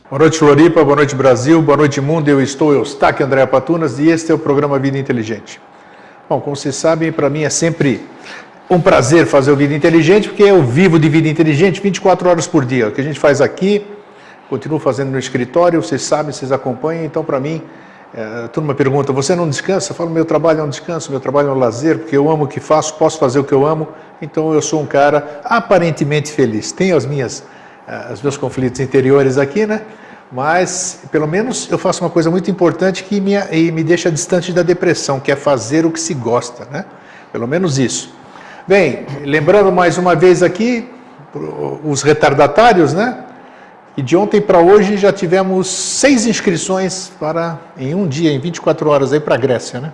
Boa noite, Floripa, boa noite, Brasil, boa noite, mundo. Eu estou Eustáquio André Patunas e este é o programa Vida Inteligente. Bom, como vocês sabem, para mim é sempre um prazer fazer o Vida Inteligente, porque eu vivo de vida inteligente 24 horas por dia. O que a gente faz aqui, continuo fazendo no escritório, vocês sabem, vocês acompanham, então para mim, a turma pergunta, você não descansa? Eu falo, meu trabalho é um descanso, meu trabalho é um lazer, porque eu amo o que faço, posso fazer o que eu amo, então eu sou um cara aparentemente feliz. Tenho os meus conflitos interiores aqui, né? Mas, pelo menos, eu faço uma coisa muito importante que me deixa distante da depressão, que é fazer o que se gosta, né? Pelo menos isso. Bem, lembrando mais uma vez aqui, os retardatários, né? E de ontem para hoje já tivemos 6 inscrições em um dia, em 24 horas, aí para a Grécia, né?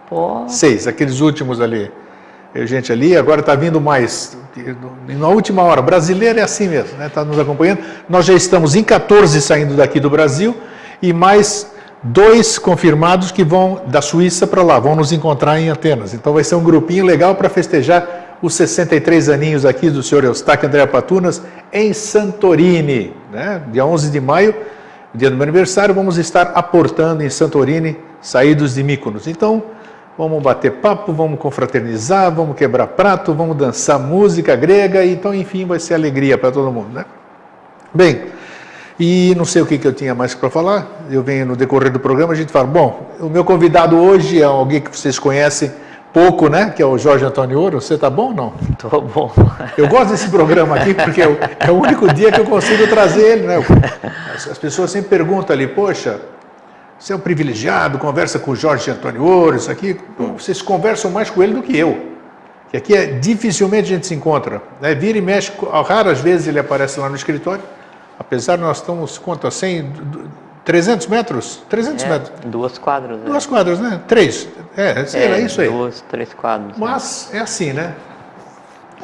Pô. 6, aqueles últimos ali. Gente ali, agora está vindo mais, na última hora, brasileiro é assim mesmo, né? Está nos acompanhando. Nós já estamos em 14 saindo daqui do Brasil e mais 2 confirmados que vão da Suíça para lá, vão nos encontrar em Atenas. Então vai ser um grupinho legal para festejar os 63 aninhos aqui do senhor Eustáquio André Patunas em Santorini, né? Dia 11 de maio, dia do meu aniversário, vamos estar aportando em Santorini, saídos de Mykonos. Então, vamos bater papo, vamos confraternizar, vamos quebrar prato, vamos dançar música grega, então, enfim, vai ser alegria para todo mundo, né? Bem, e não sei o que eu tinha mais para falar, eu venho no decorrer do programa, a gente fala, bom, o meu convidado hoje é alguém que vocês conhecem pouco, né, que é o Jorge Antônio Ouro. Você tá bom ou não? Tô bom. Eu gosto desse programa aqui, porque é o único dia que eu consigo trazer ele, né? As pessoas sempre perguntam ali, poxa, você é um privilegiado, conversa com o Jorge Antônio Ouro, isso aqui, vocês conversam mais com ele do que eu. Que aqui dificilmente a gente se encontra, né? Vira e mexe, raras vezes ele aparece lá no escritório, apesar de nós estamos, quanto, a 100, 300 metros? 300 metros. 2 quadras. 2 quadras, né? 3. É isso aí. 2, 3 quadras. Mas é assim, né?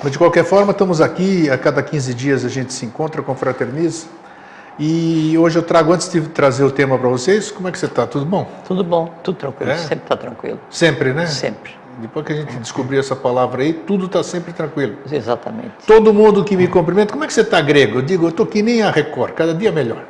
Mas de qualquer forma, estamos aqui, a cada 15 dias a gente se encontra, confraterniza. E hoje eu trago, antes de trazer o tema para vocês, como é que você está? Tudo bom? Tudo bom, tudo tranquilo, sempre está tranquilo. Sempre, né? Sempre. Depois que a gente descobriu essa palavra aí, tudo está sempre tranquilo. Exatamente. Todo mundo que me cumprimenta, como é que você está, grego? Eu digo, eu estou que nem a Record, cada dia melhor.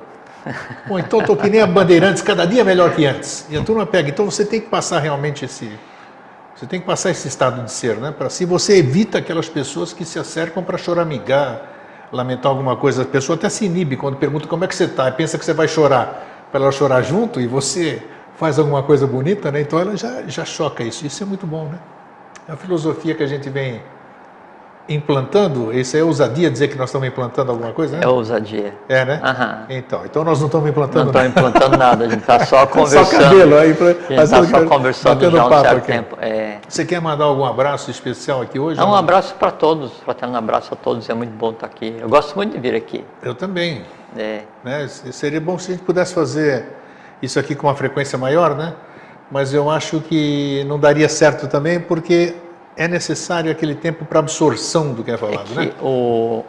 Bom, então estou que nem a Bandeirantes, cada dia melhor que antes. E a turma pega, então você tem que passar realmente você tem que passar esse estado de ser, né? Para assim você evita aquelas pessoas que se acercam para choramingar, lamentar alguma coisa. A pessoa até se inibe quando pergunta como é que você está, pensa que você vai chorar, para ela chorar junto, e você faz alguma coisa bonita, né? Então ela já choca isso. Isso é muito bom, né? É a filosofia que a gente vem implantando. Isso é ousadia dizer que nós estamos implantando alguma coisa, né? É ousadia. É, né? Aham. Então nós não estamos implantando nada. Não estamos implantando nada, a gente está só conversando. Só cabelo aí. A gente está só conversando já há um certo tempo. Você quer mandar algum abraço especial aqui hoje? Um abraço para todos, fraterno abraço a todos, é muito bom estar aqui. Eu gosto muito de vir aqui. Eu também. Né? Seria bom se a gente pudesse fazer isso aqui com uma frequência maior, né? Mas eu acho que não daria certo também, porque é necessário aquele tempo para absorção do que é falado, né? O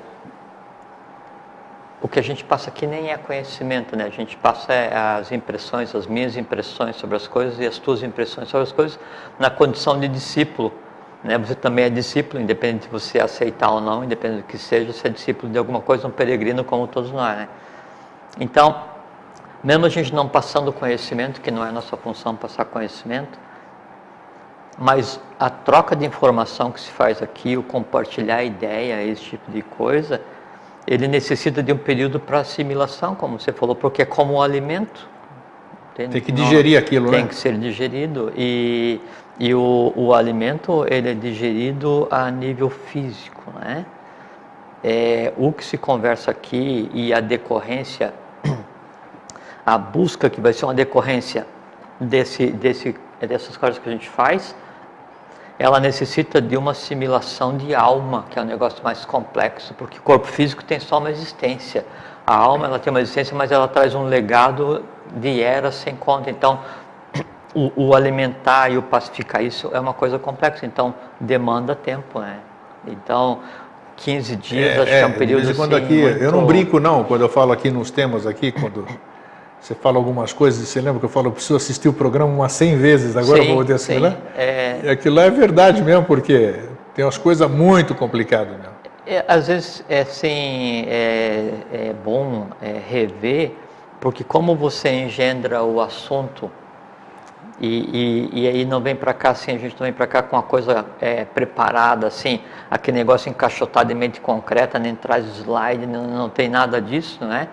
que a gente passa aqui nem é conhecimento, né? A gente passa as impressões, as minhas impressões sobre as coisas e as tuas impressões sobre as coisas na condição de discípulo, né? Você também é discípulo, independente de você aceitar ou não, independente do que seja, você é discípulo de alguma coisa, um peregrino como todos nós, né? Então, mesmo a gente não passando conhecimento, que não é nossa função passar conhecimento, mas a troca de informação que se faz aqui, o compartilhar ideia, esse tipo de coisa, ele necessita de um período para assimilação, como você falou, porque é como um alimento. Tem que digerir aquilo, né? Tem que ser digerido e o alimento, ele é digerido a nível físico, né? O que se conversa aqui e a decorrência, a busca que vai ser uma decorrência dessas coisas que a gente faz, ela necessita de uma assimilação de alma, que é um negócio mais complexo, porque o corpo físico tem só uma existência. A alma, ela tem uma existência, mas ela traz um legado de eras sem conta. Então, o alimentar e o pacificar isso é uma coisa complexa, então demanda tempo, né? Então, 15 dias, acho que é um período de quando assim, aqui, muito... Eu não brinco não, quando eu falo aqui nos temas aqui, quando você fala algumas coisas, você lembra que eu falo, eu preciso assistir o programa umas 100 vezes, agora eu vou poder assimilar? E aquilo lá é verdade mesmo, porque tem umas coisas muito complicadas mesmo. Às vezes é bom rever Porque como você engendra o assunto e aí não vem para cá assim, a gente não vem para cá com uma coisa preparada assim, aquele negócio encaixotado em mente concreta, nem traz slide, não tem nada disso, né?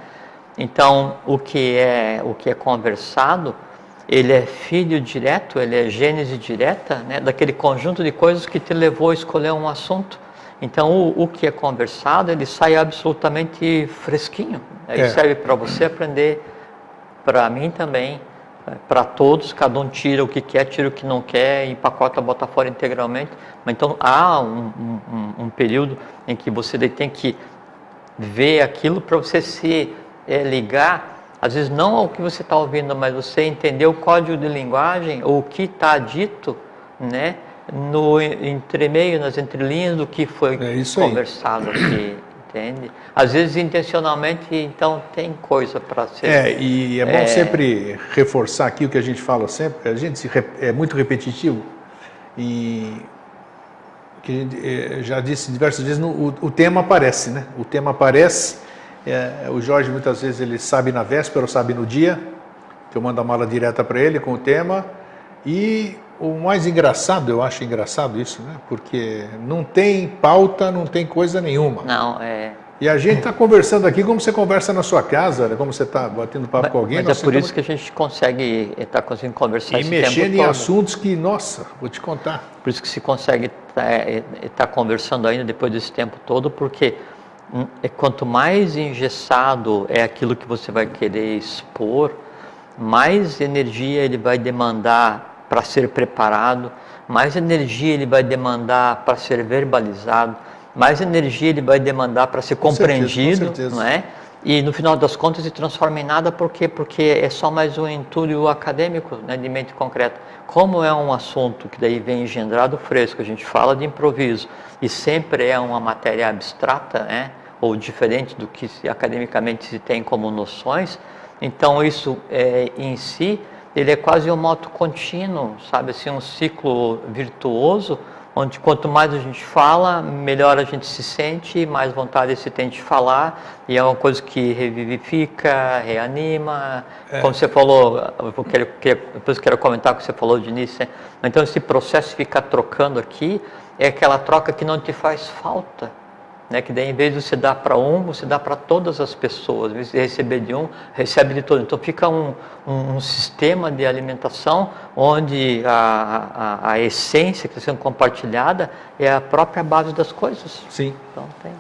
Então o que é conversado, ele é filho direto, ele é gênese direta, né, daquele conjunto de coisas que te levou a escolher um assunto. Então o que é conversado, ele sai absolutamente fresquinho. Aí serve para você aprender, para mim também, para todos, cada um tira o que quer, tira o que não quer, empacota, bota fora integralmente. Mas então há um período em que você tem que ver aquilo para você se ligar, às vezes não ao que você está ouvindo, mas você entender o código de linguagem, ou o que está dito, né, no entremeio, nas entrelinhas do que foi conversado aqui. Entende? Às vezes intencionalmente, então tem coisa para ser. E é bom sempre reforçar aqui o que a gente fala sempre, é muito repetitivo e que a gente já disse diversas vezes, o tema aparece, né? O tema aparece, o Jorge muitas vezes ele sabe na véspera ou sabe no dia, que eu mando a mala direta para ele com o tema, e o mais engraçado, eu acho engraçado isso, né? Porque não tem pauta, não tem coisa nenhuma. Não, E a gente está conversando aqui como você conversa na sua casa, como você está batendo papo com alguém. Mas é por isso que a gente está conseguindo conversar esse tempo todo. E mexendo em assuntos que, nossa, vou te contar. Por isso que se consegue estar conversando ainda depois desse tempo todo, porque quanto mais engessado é aquilo que você vai querer expor, mais energia ele vai demandar para ser preparado, mais energia ele vai demandar para ser verbalizado, mais energia ele vai demandar para ser compreendido, não é? E no final das contas se transforma em nada, por quê? Porque é só mais um entulho acadêmico, né, de mente concreta. Como é um assunto que daí vem engendrado fresco, a gente fala de improviso, e sempre é uma matéria abstrata, né, ou diferente do que academicamente se tem como noções, então isso em si, ele é quase um moto contínuo, sabe, assim, um ciclo virtuoso, onde quanto mais a gente fala, melhor a gente se sente, mais vontade se tem de falar, e é uma coisa que revivifica, reanima, como você falou, depois quero comentar o que você falou de início, né? Então esse processo de ficar trocando aqui, é aquela troca que não te faz falta, né? Que daí em vez de você dar para um, você dá para todas as pessoas, em vez de receber de um, recebe de todo. Então fica um sistema de alimentação onde a essência que está sendo compartilhada é a própria base das coisas. Sim. Então tem.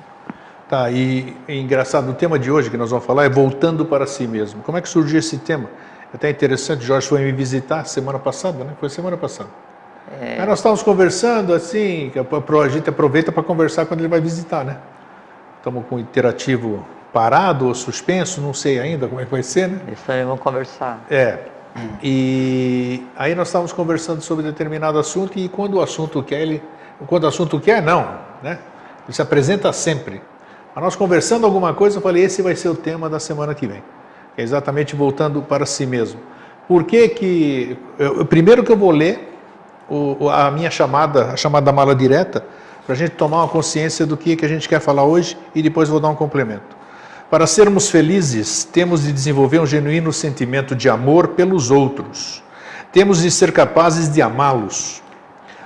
Tá, e engraçado, o tema de hoje que nós vamos falar é voltando para si mesmo. Como é que surgiu esse tema? É até interessante, o Jorge foi me visitar semana passada, né? Foi semana passada. Aí nós estávamos conversando assim, a gente aproveita para conversar quando ele vai visitar, né? Estamos com o interativo parado ou suspenso, não sei ainda como é que vai ser, né? Isso aí vamos conversar. E aí nós estávamos conversando sobre determinado assunto e quando o assunto quer, não, né? Ele se apresenta sempre. Mas nós conversando alguma coisa, eu falei, esse vai ser o tema da semana que vem. É exatamente voltando para si mesmo. Por que que... primeiro que eu vou ler a minha chamada, a chamada mala direta, para a gente tomar uma consciência do que a gente quer falar hoje e depois vou dar um complemento. Para sermos felizes, temos de desenvolver um genuíno sentimento de amor pelos outros. Temos de ser capazes de amá-los.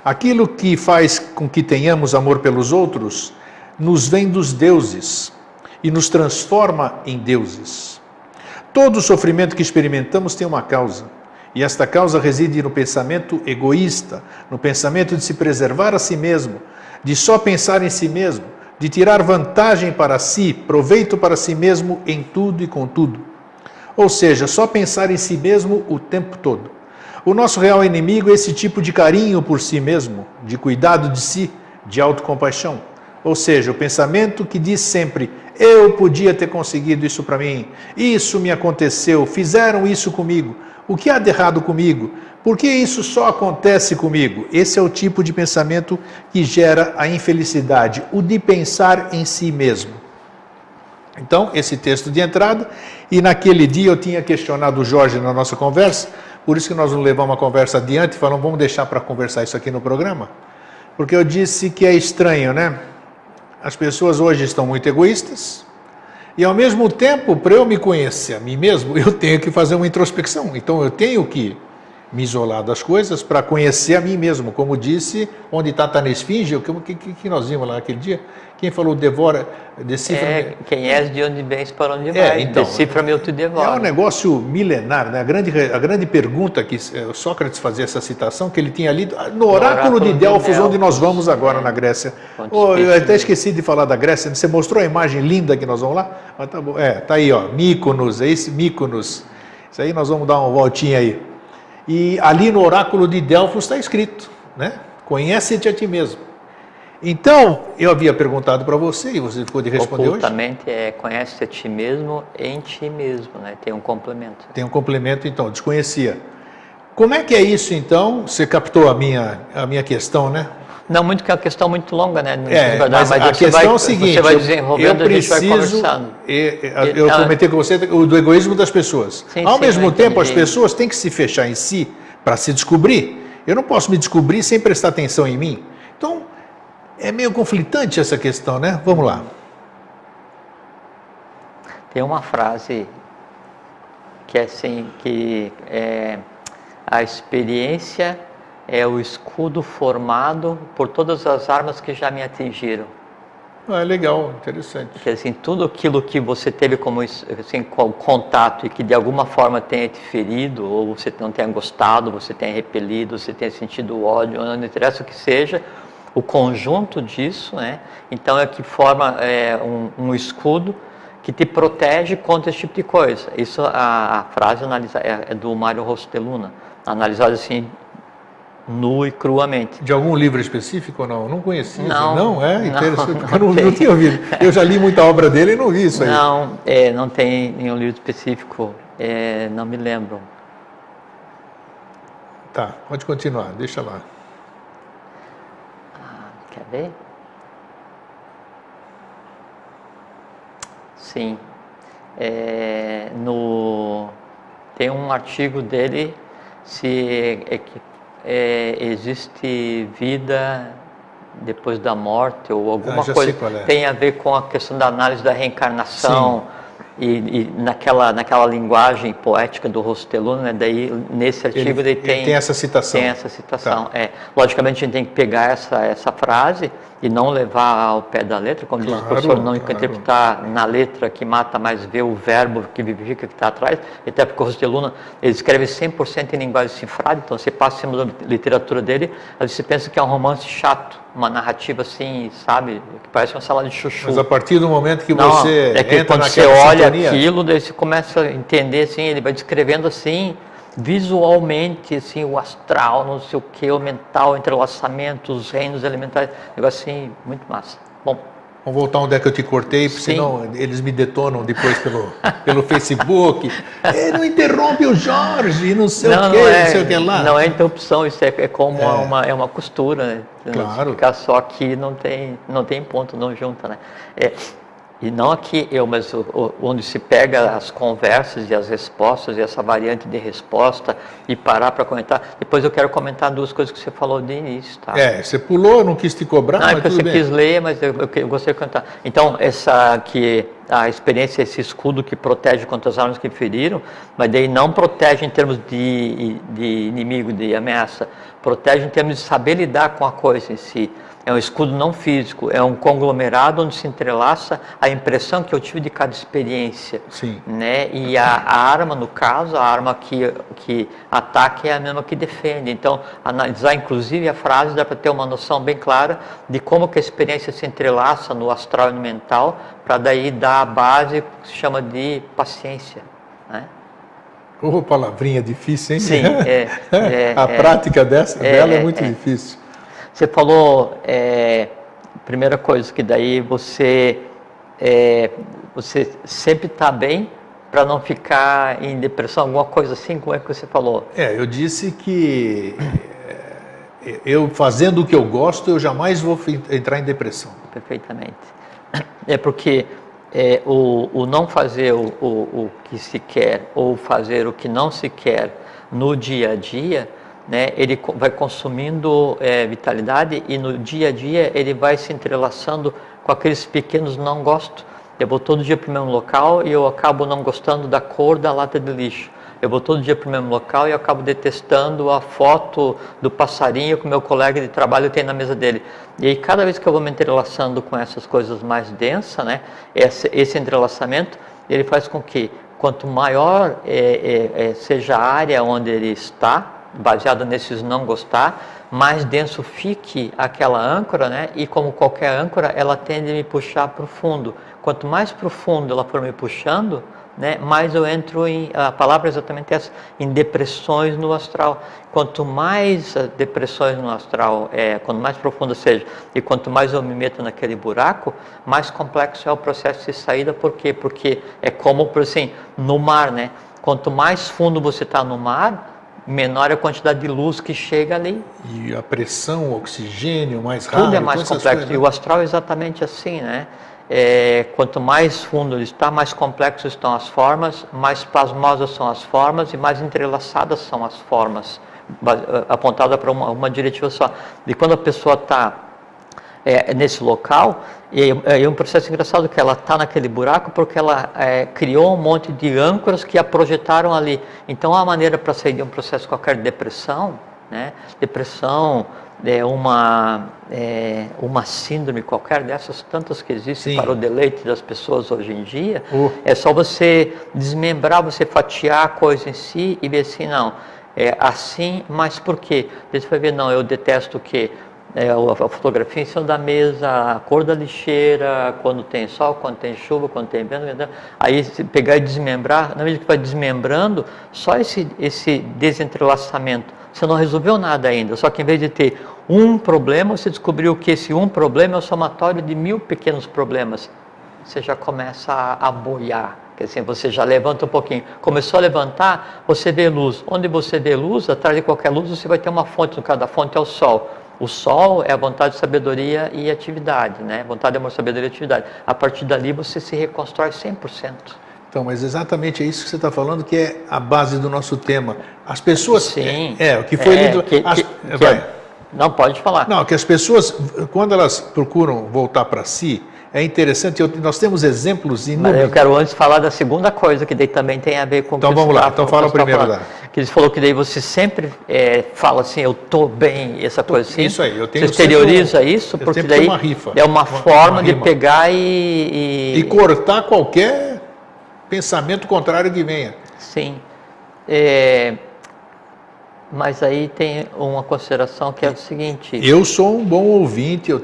Aquilo que faz com que tenhamos amor pelos outros nos vem dos deuses e nos transforma em deuses. Todo sofrimento que experimentamos tem uma causa. E esta causa reside no pensamento egoísta, no pensamento de se preservar a si mesmo, de só pensar em si mesmo, de tirar vantagem para si, proveito para si mesmo em tudo e com tudo. Ou seja, só pensar em si mesmo o tempo todo. O nosso real inimigo é esse tipo de carinho por si mesmo, de cuidado de si, de autocompaixão. Ou seja, o pensamento que diz sempre, eu podia ter conseguido isso para mim, isso me aconteceu, fizeram isso comigo. O que há de errado comigo? Por que isso só acontece comigo? Esse é o tipo de pensamento que gera a infelicidade, o de pensar em si mesmo. Então, esse texto de entrada, e naquele dia eu tinha questionado o Jorge na nossa conversa, por isso que nós não levamos a conversa adiante, falamos, vamos deixar para conversar isso aqui no programa, porque eu disse que é estranho, né? As pessoas hoje estão muito egoístas, E ao mesmo tempo, para eu me conhecer a mim mesmo, eu tenho que fazer uma introspecção. Então eu tenho que me isolar das coisas para conhecer a mim mesmo. Como disse, onde está na esfinge, o que nós vimos lá naquele dia? Quem falou devora, decifra... Quem és, de onde vens, para onde vai. Então, decifra-me, eu te devoro. É um negócio milenar, né? A grande pergunta que Sócrates fazia essa citação, que ele tinha lido no oráculo de Delfos, onde nós vamos agora na Grécia. Eu até esqueci de falar da Grécia. Você mostrou a imagem linda que nós vamos lá? Ah, tá bom. Tá aí, ó, Mykonos, é esse Mykonos. Isso aí nós vamos dar uma voltinha aí. E ali no oráculo de Delfos está escrito, né? Conhece-te a ti mesmo. Então, eu havia perguntado para você e você ficou de responder Ocultamente hoje. Conhece a ti mesmo em ti mesmo, né? Tem um complemento. Tem um complemento, então, desconhecia. Como é que é isso, então? Você captou a minha questão, né? Não, muito que é uma questão muito longa, né? Mas a questão é o seguinte, você vai desenvolvendo, a gente vai conversando. Eu comentei com você do egoísmo das pessoas. Ao mesmo tempo, as pessoas têm que se fechar em si para se descobrir. Eu não posso me descobrir sem prestar atenção em mim. Então, é meio conflitante essa questão, né? Vamos lá. Tem uma frase que é assim, que é a experiência é o escudo formado por todas as armas que já me atingiram. É legal, interessante. Porque assim, tudo aquilo que você teve como assim, contato e que de alguma forma tenha te ferido, ou você não tenha gostado, você tenha repelido, você tenha sentido ódio, não interessa o que seja, o conjunto disso, né? Então é que forma um escudo que te protege contra esse tipo de coisa. Isso, a frase é do Mário Rosteluna, analisada assim, nu e cruamente. De algum livro específico ou não? Não conhecia. Não, é interessante, porque eu não tinha ouvido. Eu já li muita obra dele e não vi isso aí. Não tem nenhum livro específico, não me lembro. Tá, pode continuar, deixa lá. Quer ver? Sim. Tem um artigo dele se existe vida depois da morte ou alguma coisa que tem a ver com a questão da análise da reencarnação. Sim. E naquela linguagem poética do Rosteluna, né? Daí nesse artigo ele tem essa citação. Tem essa citação. Tá. Logicamente a gente tem que pegar essa frase e não levar ao pé da letra, como diz o professor, não interpretar na letra que mata, mas ver o verbo que vivifica que está atrás. Até porque o Rosteluna ele escreve 100% em linguagem cifrada, então você passa em cima da literatura dele, aí você pensa que é um romance chato, uma narrativa assim, sabe, que parece uma salada de chuchu. Mas a partir do momento que você entra quando você olha aquilo, daí você começa a entender assim, ele vai descrevendo assim, visualmente, assim, o astral, não sei o que, o mental, o entrelaçamento, os reinos elementares, negócio assim, muito massa. Bom, vamos voltar onde é que eu te cortei, porque senão eles me detonam depois pelo Facebook. Não interrompe o Jorge, não sei o que lá. Não é interrupção, isso é como uma costura, né? Claro. Ficar só aqui não tem ponto, não junta, né? E não aqui mas onde se pega as conversas e as respostas e essa variante de resposta e parar para comentar. Depois eu quero comentar duas coisas que você falou de início, tá? Você pulou, não quis te cobrar, mas tudo você bem. Quis ler, mas eu gostei de comentar. Então, a experiência, esse escudo que protege contra as armas que feriram, mas daí não protege em termos de inimigo, de ameaça, protege em termos de saber lidar com a coisa em si. É um escudo não físico, é um conglomerado onde se entrelaça a impressão que eu tive de cada experiência. Sim. Né? E a arma, no caso, a arma que ataca é a mesma que defende. Então, analisar inclusive a frase dá para ter uma noção bem clara de como que a experiência se entrelaça no astral e no mental, para daí dar a base que se chama de paciência. Né? Palavrinha difícil, hein? Sim. A prática dela é muito difícil. Você falou, primeira coisa, que daí você sempre está bem para não ficar em depressão, alguma coisa assim, como é que você falou? Eu disse que eu fazendo o que eu gosto, eu jamais vou entrar em depressão. Perfeitamente. É porque o não fazer o que se quer ou fazer o que não se quer no dia a dia, né, ele vai consumindo vitalidade e no dia a dia ele vai se entrelaçando com aqueles pequenos não gosto. Eu vou todo dia para o mesmo local e eu acabo não gostando da cor da lata de lixo. Eu vou todo dia para o mesmo local e eu acabo detestando a foto do passarinho que o meu colega de trabalho tem na mesa dele. E aí, cada vez que eu vou me entrelaçando com essas coisas mais densas, né, esse entrelaçamento, ele faz com que, quanto maior seja a área onde ele está, baseado nesses não gostar, mais denso fique aquela âncora, né? E como qualquer âncora, ela tende a me puxar para o fundo. Quanto mais profundo ela for me puxando, né, mais eu entro a palavra é exatamente essa, em depressões no astral. Quanto mais depressões no astral, quanto mais profunda seja, e quanto mais eu me meto naquele buraco, mais complexo é o processo de saída. Por quê? Porque é como, por assim, no mar, né? Quanto mais fundo você está no mar, menor é a quantidade de luz que chega ali. E a pressão, o oxigênio, mais rápido. Tudo é mais complexo. Coisas, né? E o astral é exatamente assim, né? Quanto mais fundo ele está, mais complexos estão as formas, mais plasmosas são as formas e mais entrelaçadas são as formas, apontada para uma diretiva só. E quando a pessoa está nesse local, é um processo engraçado que ela está naquele buraco porque ela criou um monte de âncoras que a projetaram ali. Então, a maneira para sair de um processo qualquer de depressão, né? Depressão é uma síndrome qualquer dessas tantas que existem. Sim. Para o deleite das pessoas hoje em dia, é só você desmembrar, você fatiar a coisa em si e ver assim, não, é assim, mas por quê? Você vai ver, não, eu detesto o quê? A fotografia em cima da mesa, a cor da lixeira, quando tem sol, quando tem chuva, quando tem vento, aí se pegar e desmembrar, na medida que vai desmembrando, só esse desentrelaçamento, você não resolveu nada ainda, só que em vez de ter um problema, você descobriu que esse um problema é o somatório de 1000 pequenos problemas. Você já começa a boiar, quer dizer, você já levanta um pouquinho. Começou a levantar, você vê luz. Onde você vê luz, atrás de qualquer luz, você vai ter uma fonte, no caso da fonte é o sol. O sol é a vontade, sabedoria e atividade, né? Vontade, amor, sabedoria e atividade. A partir dali você se reconstrói 100%. Então, mas exatamente é isso que você está falando, que é a base do nosso tema. As pessoas... Sim. O que foi lido... Não, pode falar. Não, que as pessoas, quando elas procuram voltar para si, é interessante, nós temos exemplos inúmeros. Mas eu quero antes falar da segunda coisa, que daí também tem a ver com o que Então vamos lá, então fala primeiro lá. Que ele falou que daí você sempre fala assim, eu estou bem, essa coisa assim. Isso aí, eu tenho. Você exterioriza isso, porque daí uma rifa, é uma forma de pegar e cortar qualquer pensamento contrário que venha. Sim. Mas aí tem uma consideração que é o seguinte... Eu sou um bom ouvinte, eu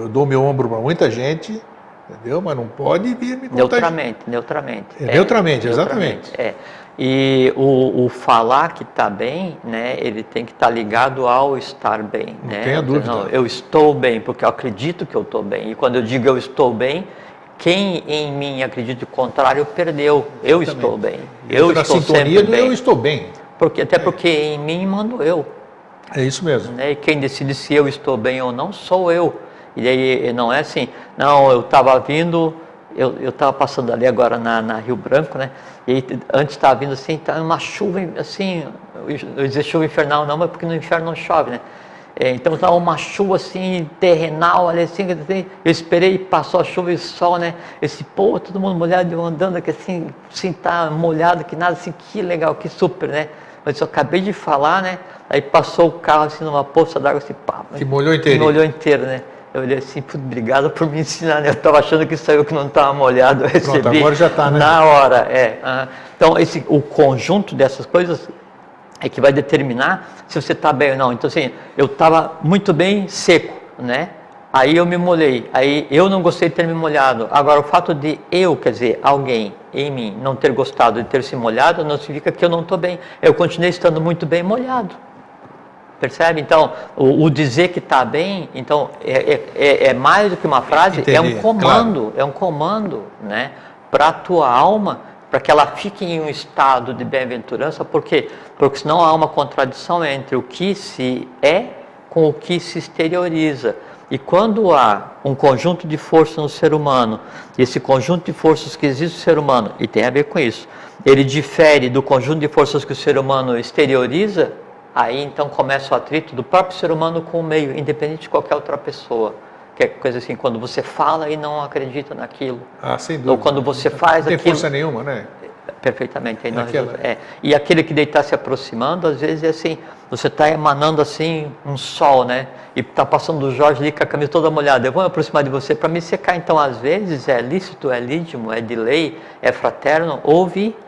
dou meu ombro para muita gente, entendeu? Mas não pode vir me contar. Neutramente. Neutramente, exatamente. E o falar que está bem, né, ele tem que estar ligado ao estar bem. Não tenha dúvida. Não, eu estou bem, porque eu acredito que eu estou bem. E quando eu digo eu estou bem, quem em mim acredita o contrário perdeu. Eu estou bem. Eu estou sempre bem. Eu estou bem. Até porque em mim mando eu. É isso mesmo. Né? E quem decide se eu estou bem ou não sou eu. E aí não é assim, não, eu estava vindo, eu estava passando ali agora na Rio Branco, né? E aí, antes estava vindo assim, tá uma chuva, assim, eu dizer chuva infernal não, mas porque no inferno não chove, né? Então estava uma chuva assim, terrenal, ali assim, eu esperei, passou a chuva e o sol, né? Todo mundo molhado, andando aqui assim tá molhado, que nada, assim, que legal, que super, né? Mas eu acabei de falar, né? Aí passou o carro assim numa poça d'água, assim, pá. Que molhou inteiro. Me molhou inteiro, né? Eu olhei assim, obrigado por me ensinar, né? Eu estava achando que saiu que não estava molhado, eu recebi. Pronto, agora já está, né? Na hora, Então, o conjunto dessas coisas é que vai determinar se você está bem ou não. Então, assim, eu estava muito bem seco, né? Aí eu me molhei, aí eu não gostei de ter me molhado. Agora, o fato de eu, quer dizer, alguém em mim não ter gostado de ter se molhado, não significa que eu não estou bem. Eu continuei estando muito bem molhado. Percebe? Então, o dizer que está bem, então, é mais do que uma frase, entendi, é um comando, claro. É um comando, né? Para a tua alma, para que ela fique em um estado de bem-aventurança. Por quê? Porque senão há uma contradição entre o que se é com o que se exterioriza. E quando há um conjunto de forças no ser humano, e esse conjunto de forças que existe no ser humano, e tem a ver com isso, ele difere do conjunto de forças que o ser humano exterioriza, aí então começa o atrito do próprio ser humano com o meio, independente de qualquer outra pessoa. que é coisa assim, quando você fala e não acredita naquilo. Sem dúvida. Ou quando você faz não tem aquilo... força nenhuma, né? Perfeitamente. Aí E aquele que daí está se aproximando, às vezes é assim, você está emanando assim um sol, né? E está passando o Jorge ali com a camisa toda molhada. Eu vou me aproximar de você para me secar. Então, às vezes, é lícito, é lígimo, é de lei, é fraterno ouvir,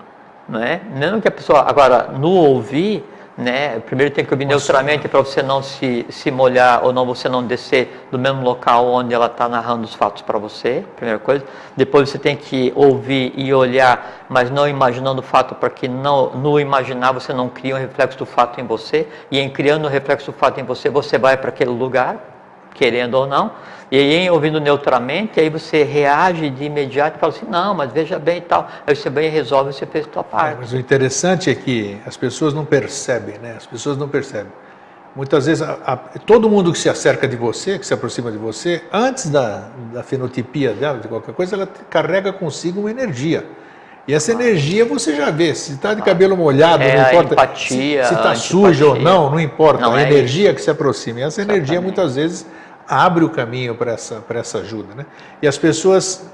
não é? Não que a pessoa... Agora, no ouvir... Né? Primeiro tem que ouvir neutralmente para você não se molhar ou não, você não descer do mesmo local onde ela está narrando os fatos para você, primeira coisa. Depois você tem que ouvir e olhar, mas não imaginando o fato, porque no imaginar você não cria um reflexo do fato em você, e em criando o reflexo do fato em você, você vai para aquele lugar, querendo ou não, e aí ouvindo neutralmente, aí você reage de imediato e fala assim, não, mas veja bem e tal, aí você bem resolve, você fez a sua parte. Mas o interessante é que as pessoas não percebem, né? As pessoas não percebem. Muitas vezes, todo mundo que se acerca de você, que se aproxima de você, antes da fenotipia dela, de qualquer coisa, ela carrega consigo uma energia. E essa energia você já vê, se está de cabelo molhado, não importa, empatia, se está sujo ou não importa, não a é energia isso. que se aproxima. E essa energia muitas vezes abre o caminho para essa ajuda, né? E as pessoas,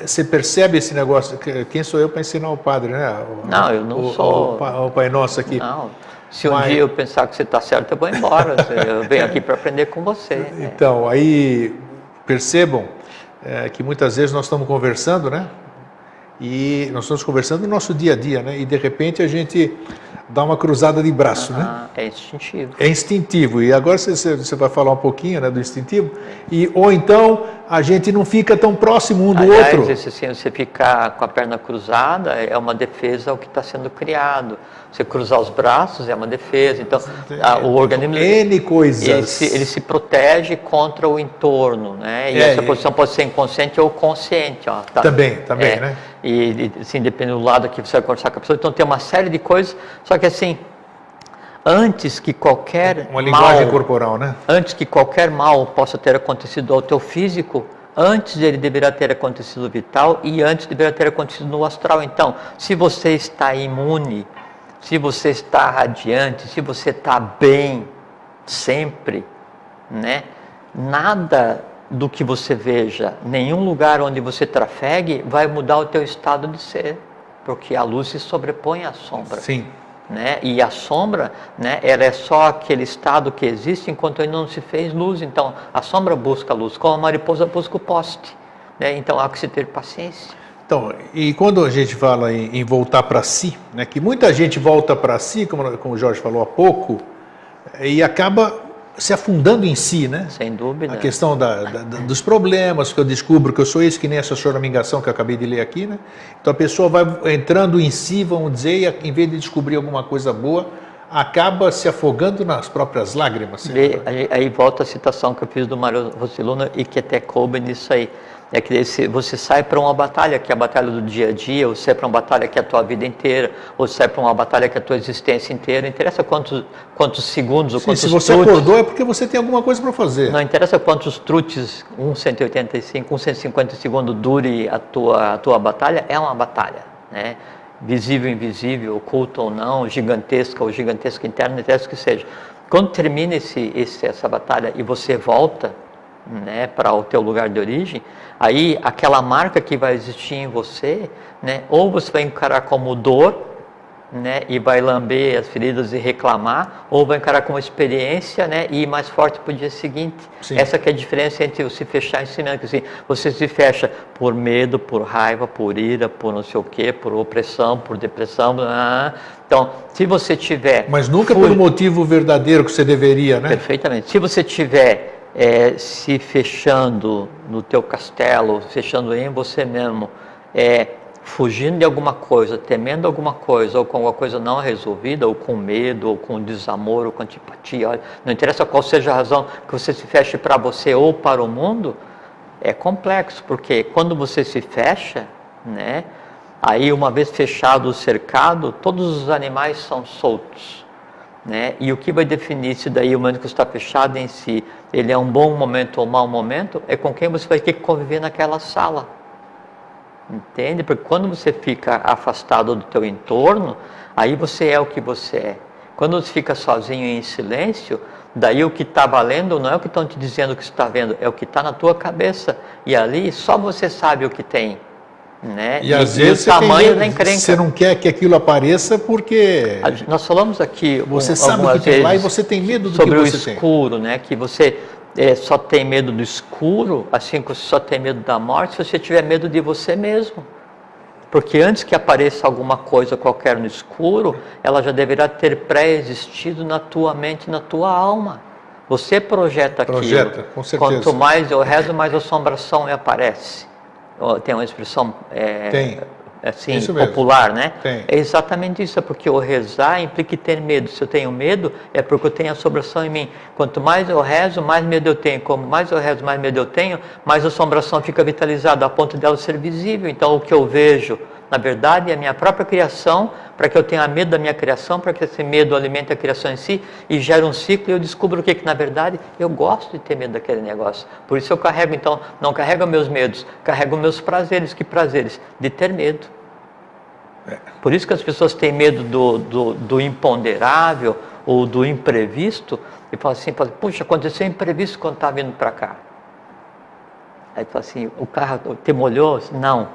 você percebe esse negócio, quem sou eu para ensinar o padre, né? Não, eu não sou. O Pai Nosso aqui. Não, se um dia eu pensar que você está certo, eu vou embora, eu venho aqui para aprender com você. Então, aí percebam que muitas vezes nós estamos conversando, né? E nós estamos conversando no nosso dia a dia, né? E de repente a gente dá uma cruzada de braço, né? É instintivo. É instintivo. E agora você vai falar um pouquinho, né, do instintivo. Ou então a gente não fica tão próximo um do outro. Assim, você ficar com a perna cruzada é uma defesa ao que está sendo criado. Você cruzar os braços é uma defesa. Então, o organismo N coisas. Ele se protege contra o entorno, né? E essa posição pode ser inconsciente ou consciente. Ó, tá? Também, né? E assim, dependendo do lado que você vai conversar com a pessoa. Então, tem uma série de coisas. Só que assim, antes que qualquer uma linguagem corporal, né? Antes que qualquer mal possa ter acontecido ao teu físico, antes ele deverá ter acontecido vital e antes deverá ter acontecido no astral. Então, se você está imune, se você está radiante, se você está bem sempre, né? Nada do que você veja, nenhum lugar onde você trafegue vai mudar o teu estado de ser, porque a luz se sobrepõe à sombra. Sim. Né? E a sombra, né, ela é só aquele estado que existe enquanto ainda não se fez luz. Então, a sombra busca a luz, como a mariposa busca o poste. Né? Então, há que se ter paciência. Então, e quando a gente fala em voltar para si, né, que muita gente volta para si, como o Jorge falou há pouco, e acaba se afundando em si, né? Sem dúvida. A questão dos problemas, que eu descubro que eu sou isso, que nem essa choramingação que eu acabei de ler aqui, né? Então a pessoa vai entrando em si, vamos dizer, e em vez de descobrir alguma coisa boa, acaba se afogando nas próprias lágrimas. Aí volta a citação que eu fiz do Mário Rossiluna e que até coube nisso aí. É que você sai para uma batalha, que é a batalha do dia a dia, ou sai para uma batalha que é a tua vida inteira, ou sai para uma batalha que é a tua existência inteira. Não interessa quantos segundos ou quantos se você acordou é porque você tem alguma coisa para fazer. Não interessa quantos trutes, 185, 150 segundos dure a tua batalha, é uma batalha, né? Visível, invisível, oculta ou não, gigantesca ou gigantesca interna, não interessa o que seja. Quando termina essa batalha e você volta, né, para o teu lugar de origem, aí aquela marca que vai existir em você, né, ou você vai encarar como dor, né, e vai lamber as feridas e reclamar, ou vai encarar como experiência, né, e ir mais forte para o dia seguinte. Sim. Essa que é a diferença entre o se fechar e se mesmo, que assim, você se fecha por medo, por raiva, por ira, por não sei o quê, por opressão, por depressão, então, se você tiver... Mas nunca por um motivo verdadeiro que você deveria, né? Perfeitamente. Se você tiver se fechando no teu castelo, fechando em você mesmo, fugindo de alguma coisa, temendo alguma coisa, ou com alguma coisa não resolvida, ou com medo, ou com desamor, ou com antipatia, olha, não interessa qual seja a razão que você se feche para você ou para o mundo, é complexo, porque quando você se fecha, né, aí uma vez fechado o cercado, todos os animais são soltos. Né? E o que vai definir se daí o momento que está fechado em si, ele é um bom momento ou um mau momento, é com quem você vai ter que conviver naquela sala. Entende? Porque quando você fica afastado do teu entorno, aí você é o que você é. Quando você fica sozinho em silêncio, daí o que está valendo não é o que estão te dizendo que você está vendo, é o que está na tua cabeça. E ali só você sabe o que tem. Né? E às vezes o tamanho da encrenca. Você não quer que aquilo apareça porque... Nós falamos aqui você sabe o que tem lá e você tem medo do que você tem. Sobre o escuro, né? Que você só tem medo do escuro, assim como você só tem medo da morte, se você tiver medo de você mesmo. Porque antes que apareça alguma coisa qualquer no escuro, ela já deverá ter pré-existido na tua mente, na tua alma. Você projeta aquilo. Projeta, com certeza. Quanto mais eu rezo, mais assombração me aparece. Tem uma expressão assim, popular, né? Tem. É exatamente isso, é porque o rezar implica ter medo. Se eu tenho medo, é porque eu tenho assombração em mim. Quanto mais eu rezo, mais medo eu tenho. Como mais eu rezo, mais medo eu tenho, mais a assombração fica vitalizada, a ponto dela ser visível. Então, o que eu vejo, na verdade, é a minha própria criação, para que eu tenha medo da minha criação, para que esse medo alimente a criação em si e gere um ciclo, e eu descubro o que na verdade, eu gosto de ter medo daquele negócio. Por isso eu carrego, então, não carrego meus medos, carrego meus prazeres. Que prazeres? De ter medo. Por isso que as pessoas têm medo do imponderável ou do imprevisto, e falam assim, puxa, aconteceu imprevisto quando estava vindo para cá. Aí fala assim, o carro te molhou? Não.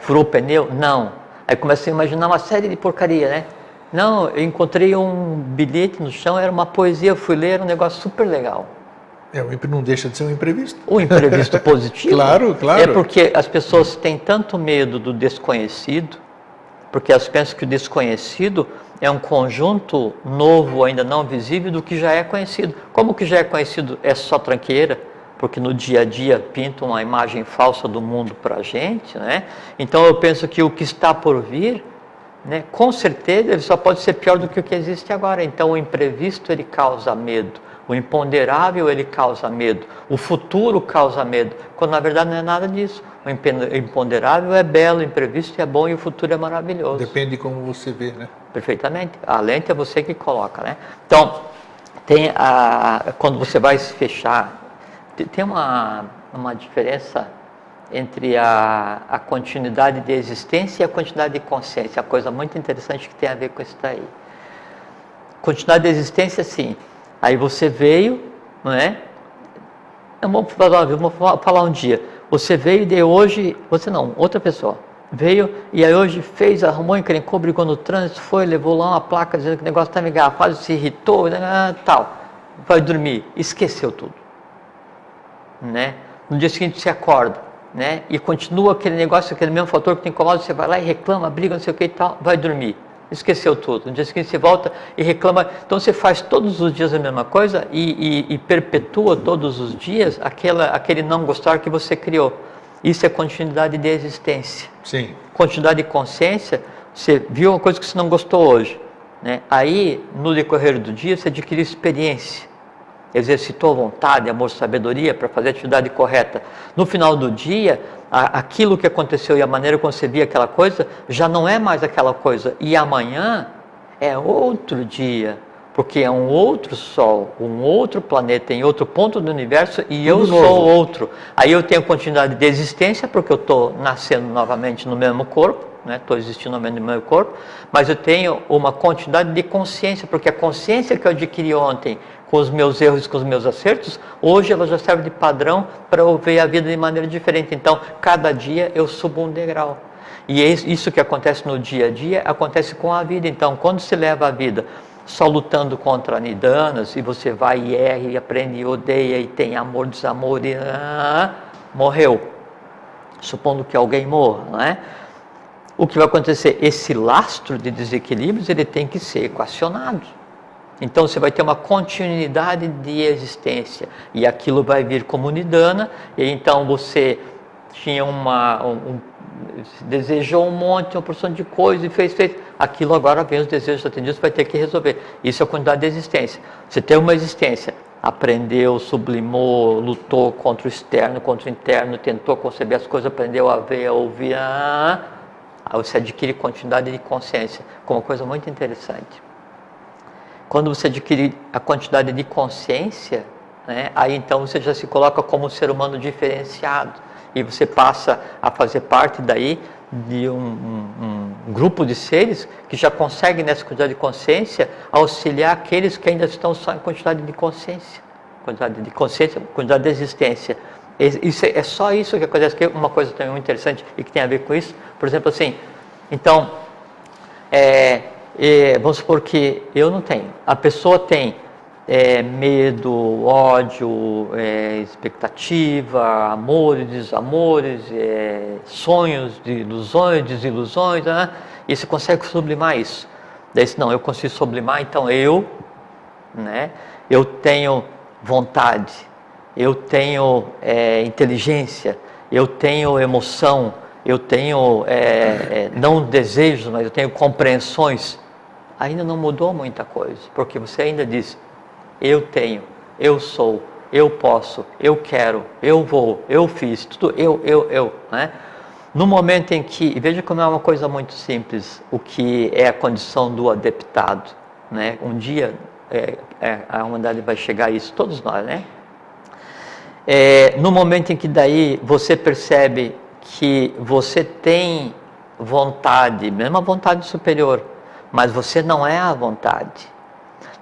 Furou o pneu? Não. Aí começa a imaginar uma série de porcaria, né? Não, eu encontrei um bilhete no chão, era uma poesia, eu fui ler, era um negócio super legal. Não deixa de ser um imprevisto. Um imprevisto positivo. Claro, claro. É porque as pessoas têm tanto medo do desconhecido, porque elas pensam que o desconhecido é um conjunto novo, ainda não visível, do que já é conhecido. Como o que já é conhecido é só tranqueira, porque no dia a dia pinta uma imagem falsa do mundo para a gente, né? Então eu penso que o que está por vir, né, com certeza ele só pode ser pior do que o que existe agora. Então o imprevisto ele causa medo, o imponderável ele causa medo, o futuro causa medo, quando na verdade não é nada disso. O imponderável é belo, o imprevisto é bom e o futuro é maravilhoso. Depende de como você vê, né? Perfeitamente. A lente é você que coloca, né? Então, quando você vai se fechar, tem uma diferença entre a continuidade de existência e a continuidade de consciência. Uma coisa muito interessante que tem a ver com isso daí. Continuidade de existência, sim. Aí você veio, não é? Vamos falar um dia. Você veio e de hoje... Você não, outra pessoa. Veio e aí hoje arrumou, encrencou, brigou no trânsito, levou lá uma placa dizendo que o negócio estava engarrafado, se irritou, tal. Vai dormir, esqueceu tudo. Né? No dia seguinte você acorda, né? E continua aquele negócio, aquele mesmo fator que te incomoda, você vai lá e reclama, briga, não sei o que e tal, vai dormir, esqueceu tudo. No dia seguinte você volta e reclama. Então você faz todos os dias a mesma coisa e perpetua todos os dias aquele não gostar que você criou. Isso é continuidade de existência. Sim. Continuidade de consciência, você viu uma coisa que você não gostou hoje, né? Aí no decorrer do dia você adquiriu experiência, exercitou vontade, amor, sabedoria para fazer a atividade correta. No final do dia, aquilo que aconteceu e a maneira como você via aquela coisa, já não é mais aquela coisa. E amanhã é outro dia, porque é um outro sol, um outro planeta, em outro ponto do universo, e eu sou outro. Aí eu tenho continuidade de existência, porque eu estou nascendo novamente no mesmo corpo, estou existindo no mesmo corpo, mas eu tenho uma continuidade de consciência, porque a consciência que eu adquiri ontem, com os meus erros, com os meus acertos, hoje ela já serve de padrão para eu ver a vida de maneira diferente. Então, cada dia eu subo um degrau. E isso que acontece no dia a dia, acontece com a vida. Então, quando se leva a vida só lutando contra nidanas, e você vai e erra, e aprende, e odeia, e tem amor, desamor, e morreu. Supondo que alguém morra, não é? O que vai acontecer? Esse lastro de desequilíbrios, ele tem que ser equacionado. Então você vai ter uma continuidade de existência, e aquilo vai vir como nidana, e então você tinha desejou um monte, uma porção de coisa, e fez, aquilo agora vem os desejos atendidos, vai ter que resolver. Isso é a quantidade de existência. Você tem uma existência, aprendeu, sublimou, lutou contra o externo, contra o interno, tentou conceber as coisas, aprendeu a ver, a ouvir, aí você adquire quantidade de consciência, como uma coisa muito interessante. Quando você adquire a quantidade de consciência, né, aí então você já se coloca como um ser humano diferenciado, e você passa a fazer parte daí um grupo de seres que já conseguem, nessa quantidade de consciência, auxiliar aqueles que ainda estão só em quantidade de consciência, quantidade de existência. É só isso que acontece. Que uma coisa também muito interessante e que tem a ver com isso, por exemplo, assim, então, vamos supor que eu não tenho, a pessoa tem medo, ódio, expectativa, amores, desamores, sonhos, ilusões, desilusões, né? E você consegue sublimar isso. Daí, não, eu consigo sublimar, então né, eu tenho vontade, eu tenho inteligência, eu tenho emoção, eu tenho não desejos, mas eu tenho compreensões. Ainda não mudou muita coisa, porque você ainda diz: eu tenho, eu sou, eu posso, eu quero, eu vou, eu fiz, tudo eu, né? No momento em que, veja como é uma coisa muito simples, o que é a condição do adeptado, né? Um dia a humanidade vai chegar a isso, todos nós, né? No momento em que daí você percebe que você tem vontade, mesmo a vontade superior, mas você não é a vontade.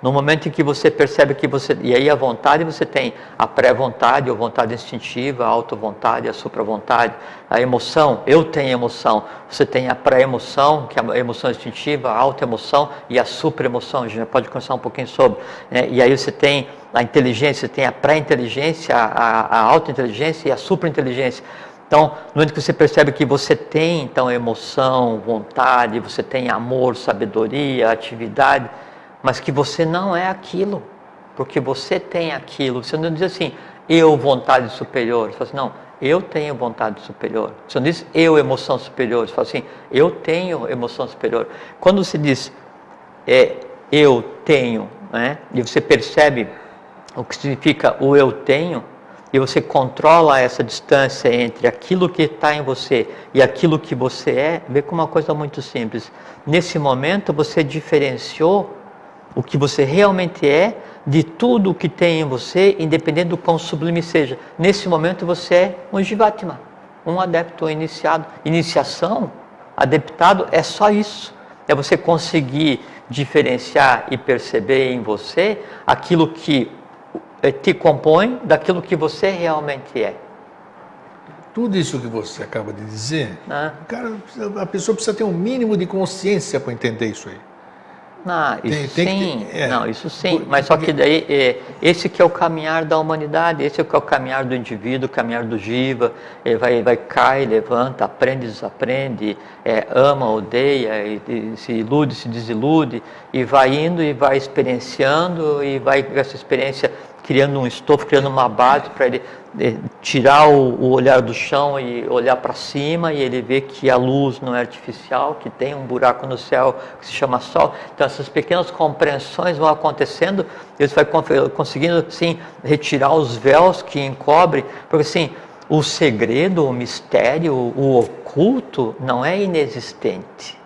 No momento em que você percebe que você... E aí a vontade, você tem a pré-vontade, ou vontade instintiva, a auto-vontade, a supra-vontade, a emoção, eu tenho emoção. Você tem a pré-emoção, que é a emoção instintiva, a auto-emoção e a supra-emoção. A gente pode conversar um pouquinho sobre. Né? E aí você tem a inteligência, você tem a pré-inteligência, a auto-inteligência e a supra-inteligência. Então, no momento que você percebe que você tem, então, emoção, vontade, você tem amor, sabedoria, atividade, mas que você não é aquilo, porque você tem aquilo. Você não diz assim, eu, vontade superior. Você fala assim, não, eu tenho vontade superior. Você não diz, eu, emoção superior. Você fala assim, eu tenho emoção superior. Quando você diz, eu tenho, né, e você percebe o que significa o eu tenho, e você controla essa distância entre aquilo que está em você e aquilo que você é, vê como uma coisa muito simples. Nesse momento, você diferenciou o que você realmente é de tudo o que tem em você, independente do quão sublime seja. Nesse momento, você é um Jivatma, um adepto, um iniciado. Iniciação, adeptado, é só isso. É você conseguir diferenciar e perceber em você aquilo que te compõe daquilo que você realmente é. Tudo isso que você acaba de dizer, a pessoa precisa ter um mínimo de consciência para entender isso aí. Isso sim, mas só que daí, esse que é o caminhar da humanidade, esse que é o caminhar do indivíduo, o caminhar do jiva, cai, levanta, aprende, desaprende, ama, odeia, e se ilude, se desilude, e vai indo e vai experienciando, e vai com essa experiência criando um estofo, criando uma base para ele tirar o olhar do chão e olhar para cima, e ele vê que a luz não é artificial, que tem um buraco no céu que se chama sol. Então essas pequenas compreensões vão acontecendo, ele vai conseguindo assim, retirar os véus que encobrem, porque assim, o segredo, o mistério, o oculto não é inexistente.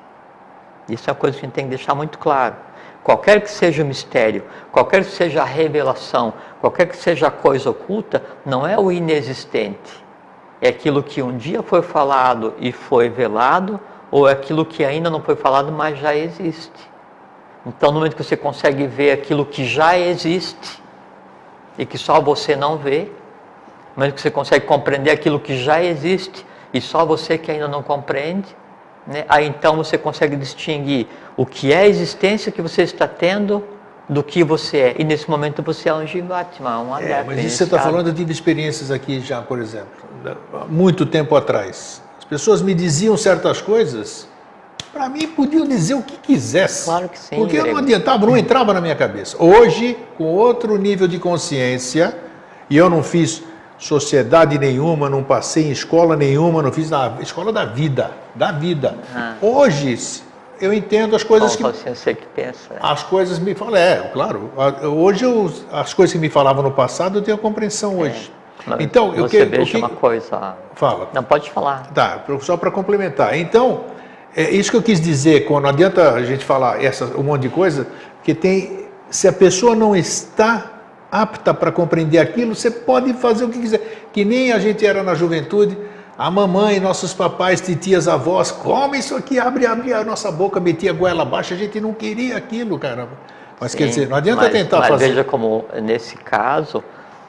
Isso é uma coisa que a gente tem que deixar muito claro. Qualquer que seja o mistério, qualquer que seja a revelação, qualquer que seja a coisa oculta, não é o inexistente. É aquilo que um dia foi falado e foi velado, ou é aquilo que ainda não foi falado, mas já existe. Então, no momento que você consegue ver aquilo que já existe, e que só você não vê, no momento que você consegue compreender aquilo que já existe, e só você que ainda não compreende, né? Aí então você consegue distinguir o que é a existência que você está tendo do que você é. E nesse momento você é um Jivatma, um adepto. Mas isso você está falando, eu tive experiências aqui já, por exemplo, há muito tempo atrás. As pessoas me diziam certas coisas, para mim podiam dizer o que quisesse. Claro que sim. Porque não adiantava, não entrava na minha cabeça. Hoje, com outro nível de consciência, e eu não fiz sociedade nenhuma, não passei em escola nenhuma, não fiz na escola da vida, Hoje eu entendo as coisas que você que pensa. As coisas me falam, claro. Hoje as coisas que me falavam no passado eu tenho compreensão hoje. Então veja uma coisa. Fala. Não pode falar. Tá, só para complementar. Então isso que eu quis dizer, quando não adianta a gente falar um monte de coisa, que se a pessoa não está apta para compreender aquilo, você pode fazer o que quiser. Que nem a gente era na juventude, A mamãe, nossos papais, titias, avós, come isso aqui, abre a nossa boca, metia a goela abaixo, a gente não queria aquilo, caramba. Mas quer dizer, não adianta tentar fazer. Veja como, nesse caso,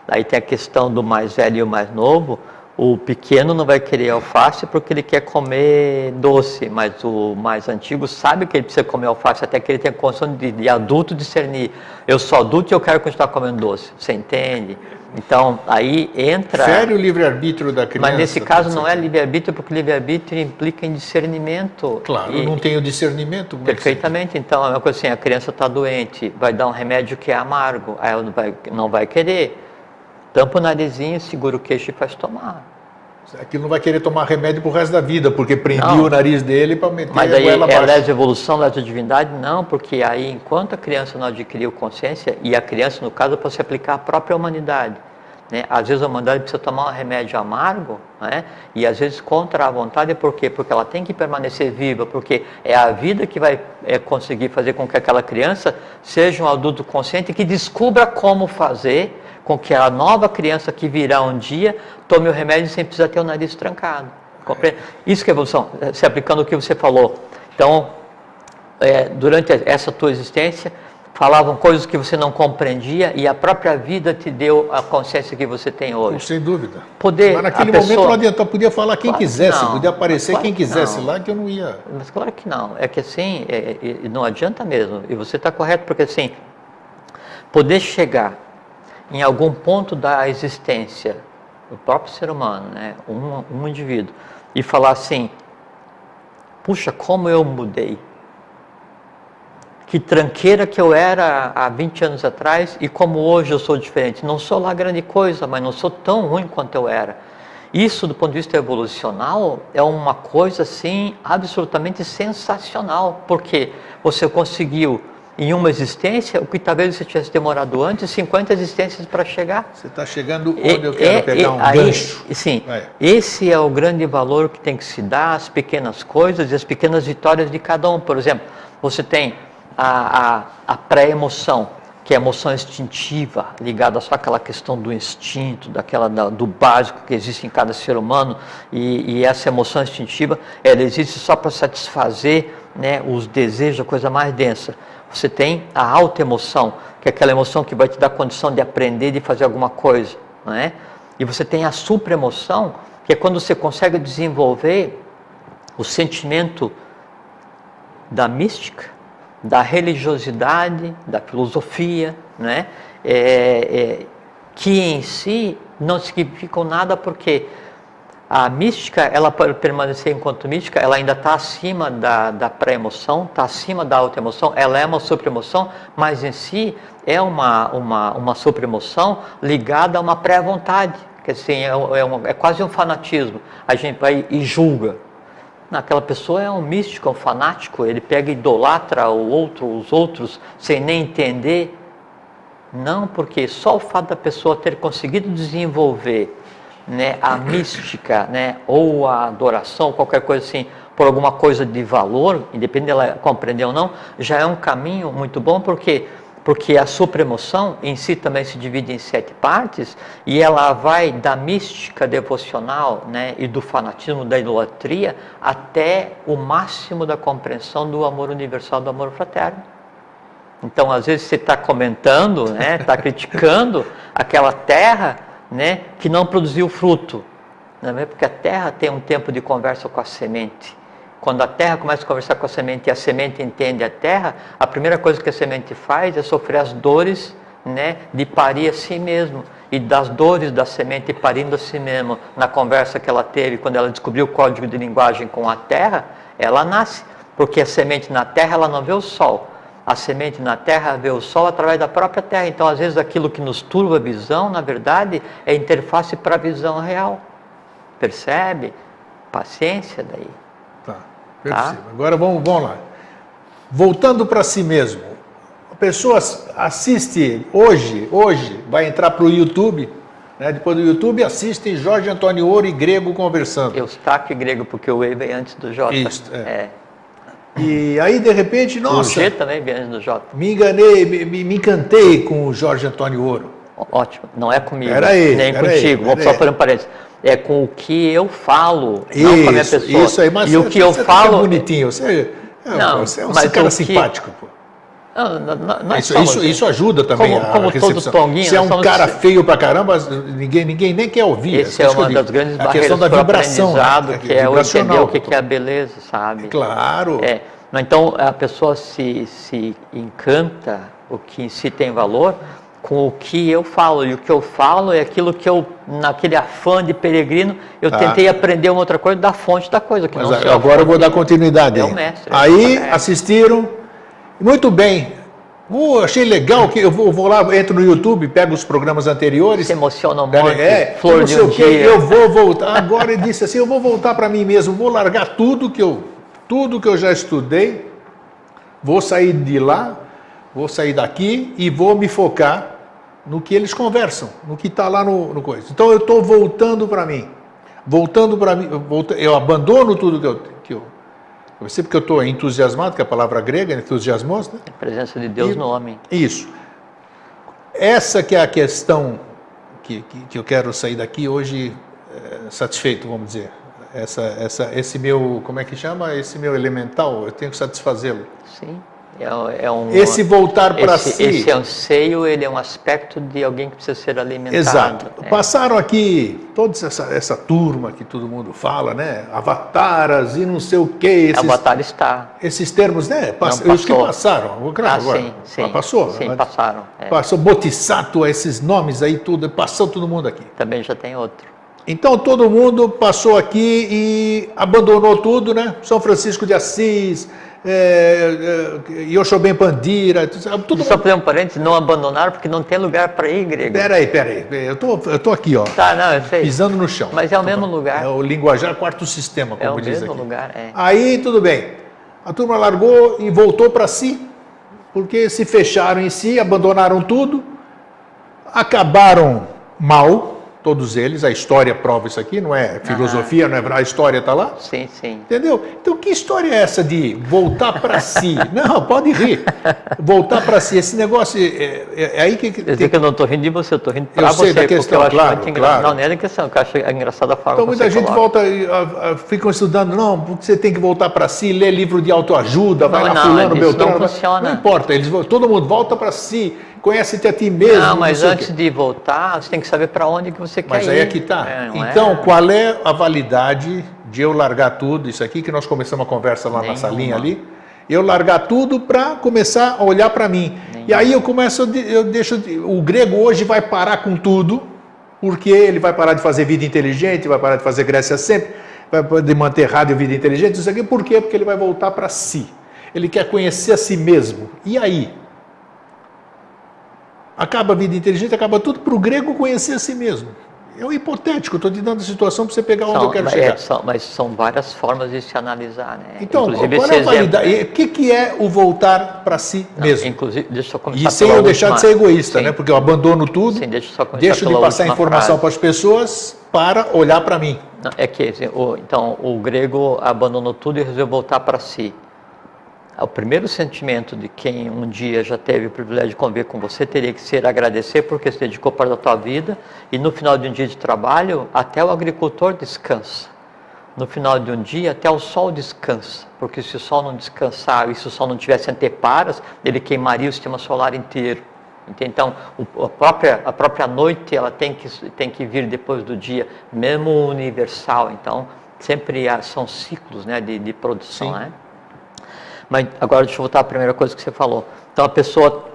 aí tem a questão do mais velho e o mais novo. O pequeno não vai querer alface porque ele quer comer doce, mas o mais antigo sabe que ele precisa comer alface, até que ele tem a condição de adulto discernir. Eu sou adulto e eu quero continuar comendo doce. Você entende? Então, aí entra... Fere o livre-arbítrio da criança. Mas nesse caso não é livre-arbítrio, porque livre-arbítrio implica em discernimento. Claro, eu não tenho discernimento. Perfeitamente. Então, é uma coisa assim, a criança está doente, vai dar um remédio que é amargo, aí ela não vai querer. Tampa o narizinho, segura o queixo e faz tomar. Aquilo não vai querer tomar remédio pro resto da vida, porque prendia o nariz dele para meter mas a goela abaixo. Mas aí é lesa evolução, lesa divindade? Não, porque aí enquanto a criança não adquiriu consciência, e a criança no caso para se aplicar à própria humanidade, né? Às vezes a humanidade precisa tomar um remédio amargo, né? E às vezes contra a vontade, por quê? Porque ela tem que permanecer viva, porque é a vida que vai conseguir fazer com que aquela criança seja um adulto consciente que descubra como fazer com que a nova criança que virá um dia tome o remédio sem precisar ter o nariz trancado. Compreende? Isso que é evolução, se aplicando o que você falou. Então, durante essa tua existência, falavam coisas que você não compreendia e a própria vida te deu a consciência que você tem hoje. Sem dúvida. Mas naquele momento não adianta, podia falar quem quisesse, podia aparecer quem quisesse lá, que eu não ia... Mas claro que não. É que assim, não adianta mesmo. E você está correto, porque assim, poder chegar em algum ponto da existência do próprio ser humano, né, um indivíduo, e falar assim, puxa, como eu mudei, que tranqueira que eu era há 20 anos atrás e como hoje eu sou diferente. Não sou lá grande coisa, mas não sou tão ruim quanto eu era. Isso, do ponto de vista evolucional, é uma coisa assim absolutamente sensacional, porque você conseguiu em uma existência, o que talvez você tivesse demorado antes, 50 existências para chegar. Você está chegando onde eu quero pegar um gancho. Sim, esse é o grande valor que tem que se dar às pequenas coisas e às pequenas vitórias de cada um. Por exemplo, você tem a pré-emoção, que é a emoção instintiva, ligada só àquela questão do instinto, do básico que existe em cada ser humano, e essa emoção instintiva, ela existe só para satisfazer, né, os desejos, a coisa mais densa. Você tem a alta emoção, que é aquela emoção que vai te dar condição de aprender, de fazer alguma coisa, não é? E você tem a supraemoção, que é quando você consegue desenvolver o sentimento da mística, da religiosidade, da filosofia, né? Que em si não significam nada, porque a mística, ela pode permanecer enquanto mística, ela ainda está acima da pré-emoção, está acima da auto-emoção, ela é uma super-emoção, mas em si é uma super-emoção ligada a uma pré-vontade, que assim, é quase um fanatismo. A gente vai e julga. Aquela pessoa é um místico, é um fanático, ele pega e idolatra os outros, sem nem entender. Não, porque só o fato da pessoa ter conseguido desenvolver, né, a mística, né, ou a adoração, qualquer coisa assim, por alguma coisa de valor, independente dela compreender ou não, já é um caminho muito bom, porque a supraemoção em si também se divide em 7 partes, e ela vai da mística devocional, né, e do fanatismo, da idolatria, até o máximo da compreensão do amor universal, do amor fraterno. Então, às vezes você está comentando, né, está criticando aquela terra, né, que não produziu fruto, não é? Porque a terra tem um tempo de conversa com a semente. Quando a terra começa a conversar com a semente e a semente entende a terra, a primeira coisa que a semente faz é sofrer as dores, né, de parir a si mesmo, e das dores da semente parindo a si mesmo. Na conversa que ela teve, quando ela descobriu o código de linguagem com a terra, ela nasce, porque a semente na terra, ela não vê o sol. A semente na terra vê o sol através da própria terra. Então, às vezes, aquilo que nos turva a visão, na verdade, é interface para a visão real. Percebe? Paciência daí. Tá, percebo. Agora vamos lá. Voltando para si mesmo. A pessoa assiste hoje vai entrar para o YouTube, né? Depois do YouTube assistem Jorge Antônio Ouro e Grego conversando. Eustáquio e Grego, porque o E vem antes do J. Isso, E aí, de repente, nossa... O G também vem antes do J. Me enganei, me encantei com o Jorge Antônio Ouro. Ótimo, não é comigo, nem contigo, vou só por um parênteses. É com o que eu falo, não com a minha pessoa. Isso aí, mas e o que eu falo... bonitinho, você é um cara simpático, pô. Isso ajuda também como a recepção. Todo tonguinho, se é um cara feio pra caramba, ninguém nem quer ouvir. Esse é uma das grandes barreiras questão da vibração, aprendizado, que é o entender o que é a beleza, sabe? Claro. Então, a pessoa se encanta, o que em si tem valor, com o que eu falo. E o que eu falo é aquilo que eu, naquele afã de peregrino, eu tentei aprender uma outra coisa da fonte da coisa. Que mas não agora eu vou dar continuidade. É o mestre. Aí assistiram, muito bem. Achei legal que eu vou lá, entro no YouTube, pego os programas anteriores. Se emociona muito, flor de um dia. Eu vou voltar, agora ele disse assim, eu vou voltar para mim mesmo, vou largar tudo que eu já estudei, vou sair de lá, vou sair daqui e vou me focar no que eles conversam, no que está lá no coisa. Então eu estou voltando para mim, eu abandono tudo que eu sempre que eu estou entusiasmado, que é a palavra grega, entusiasmos, né? A presença de Deus no homem. Isso. Essa que é a questão que eu quero sair daqui hoje satisfeito, vamos dizer. Esse meu, como é que chama? Esse meu elemental, eu tenho que satisfazê-lo. Sim. Esse voltar para si. Esse anseio, ele é um aspecto de alguém que precisa ser alimentado. Exato. Passaram aqui toda essa turma que todo mundo fala, né? Avataras e não sei o quê. Avatar está. Esses termos, né? Os que passaram. Claro, agora. Sim. Passou. Sim, passaram. Passou Bodhisattva, esses nomes aí, tudo. Passou todo mundo aqui. Também já tem outro. Então todo mundo passou aqui e abandonou tudo, né? São Francisco de Assis, Yoshobem Pandira, tudo. Só fazer um parênteses, não abandonaram porque não tem lugar para ir, grego. Peraí, eu tô aqui, ó. Tá, não, eu sei. Pisando no chão. Mas é o mesmo lugar. É o linguajar quarto sistema, como diz aqui. É o mesmo lugar, Aí, tudo bem. A turma largou e voltou para si, porque se fecharam em si, abandonaram tudo, acabaram mal. Todos eles, a história prova isso aqui, não é filosofia, não é, a história está lá? Sim. Entendeu? Então, que história é essa de voltar para si? Não, pode rir. Voltar para si, esse negócio é aí que... Eu sei que eu não estou rindo de você, eu estou rindo para você. Eu sei da questão, eu acho claro. Não, nem é da questão, eu acho engraçada a forma então, muita gente volta, ficam estudando, não, porque você tem que voltar para si, ler livro de autoajuda, vai lá fulano, Beltrano. Não funciona. Não importa, todo mundo volta para si. Conhece-te a ti mesmo. Não, mas antes de voltar, você tem que saber para onde que você quer ir. Mas aí é que está. Então, qual é a validade de eu largar tudo, isso aqui que nós começamos a conversa lá na salinha ali, eu largar tudo para começar a olhar para mim. E aí eu deixo, o grego hoje vai parar com tudo, porque ele vai parar de fazer vida inteligente, vai parar de fazer Grécia sempre, vai poder manter rádio vida inteligente, isso aqui, por quê? Porque ele vai voltar para si. Ele quer conhecer a si mesmo. E aí? Acaba a vida inteligente, acaba tudo para o grego conhecer a si mesmo. É um hipotético, estou te dando a situação para você pegar onde eu quero chegar. Mas são várias formas de se analisar, né? Então, inclusive, qual é a validade? O que é o voltar para si mesmo? Inclusive, deixa eu começar. E sem eu deixar de ser egoísta, né? Porque eu abandono tudo, deixo de passar informação para as pessoas para olhar para mim. Não, é que assim, o grego abandonou tudo e resolveu voltar para si. O primeiro sentimento de quem um dia já teve o privilégio de conviver com você teria que ser agradecer porque se dedicou para a tua vida e no final de um dia de trabalho até o agricultor descansa. No final de um dia até o sol descansa, porque se o sol não descansar e se o sol não tivesse anteparas, ele queimaria o sistema solar inteiro. Então, a própria noite ela tem que vir depois do dia, mesmo universal. Então, sempre são ciclos, né, de produção, né? Mas agora deixa eu voltar à primeira coisa que você falou. Então a pessoa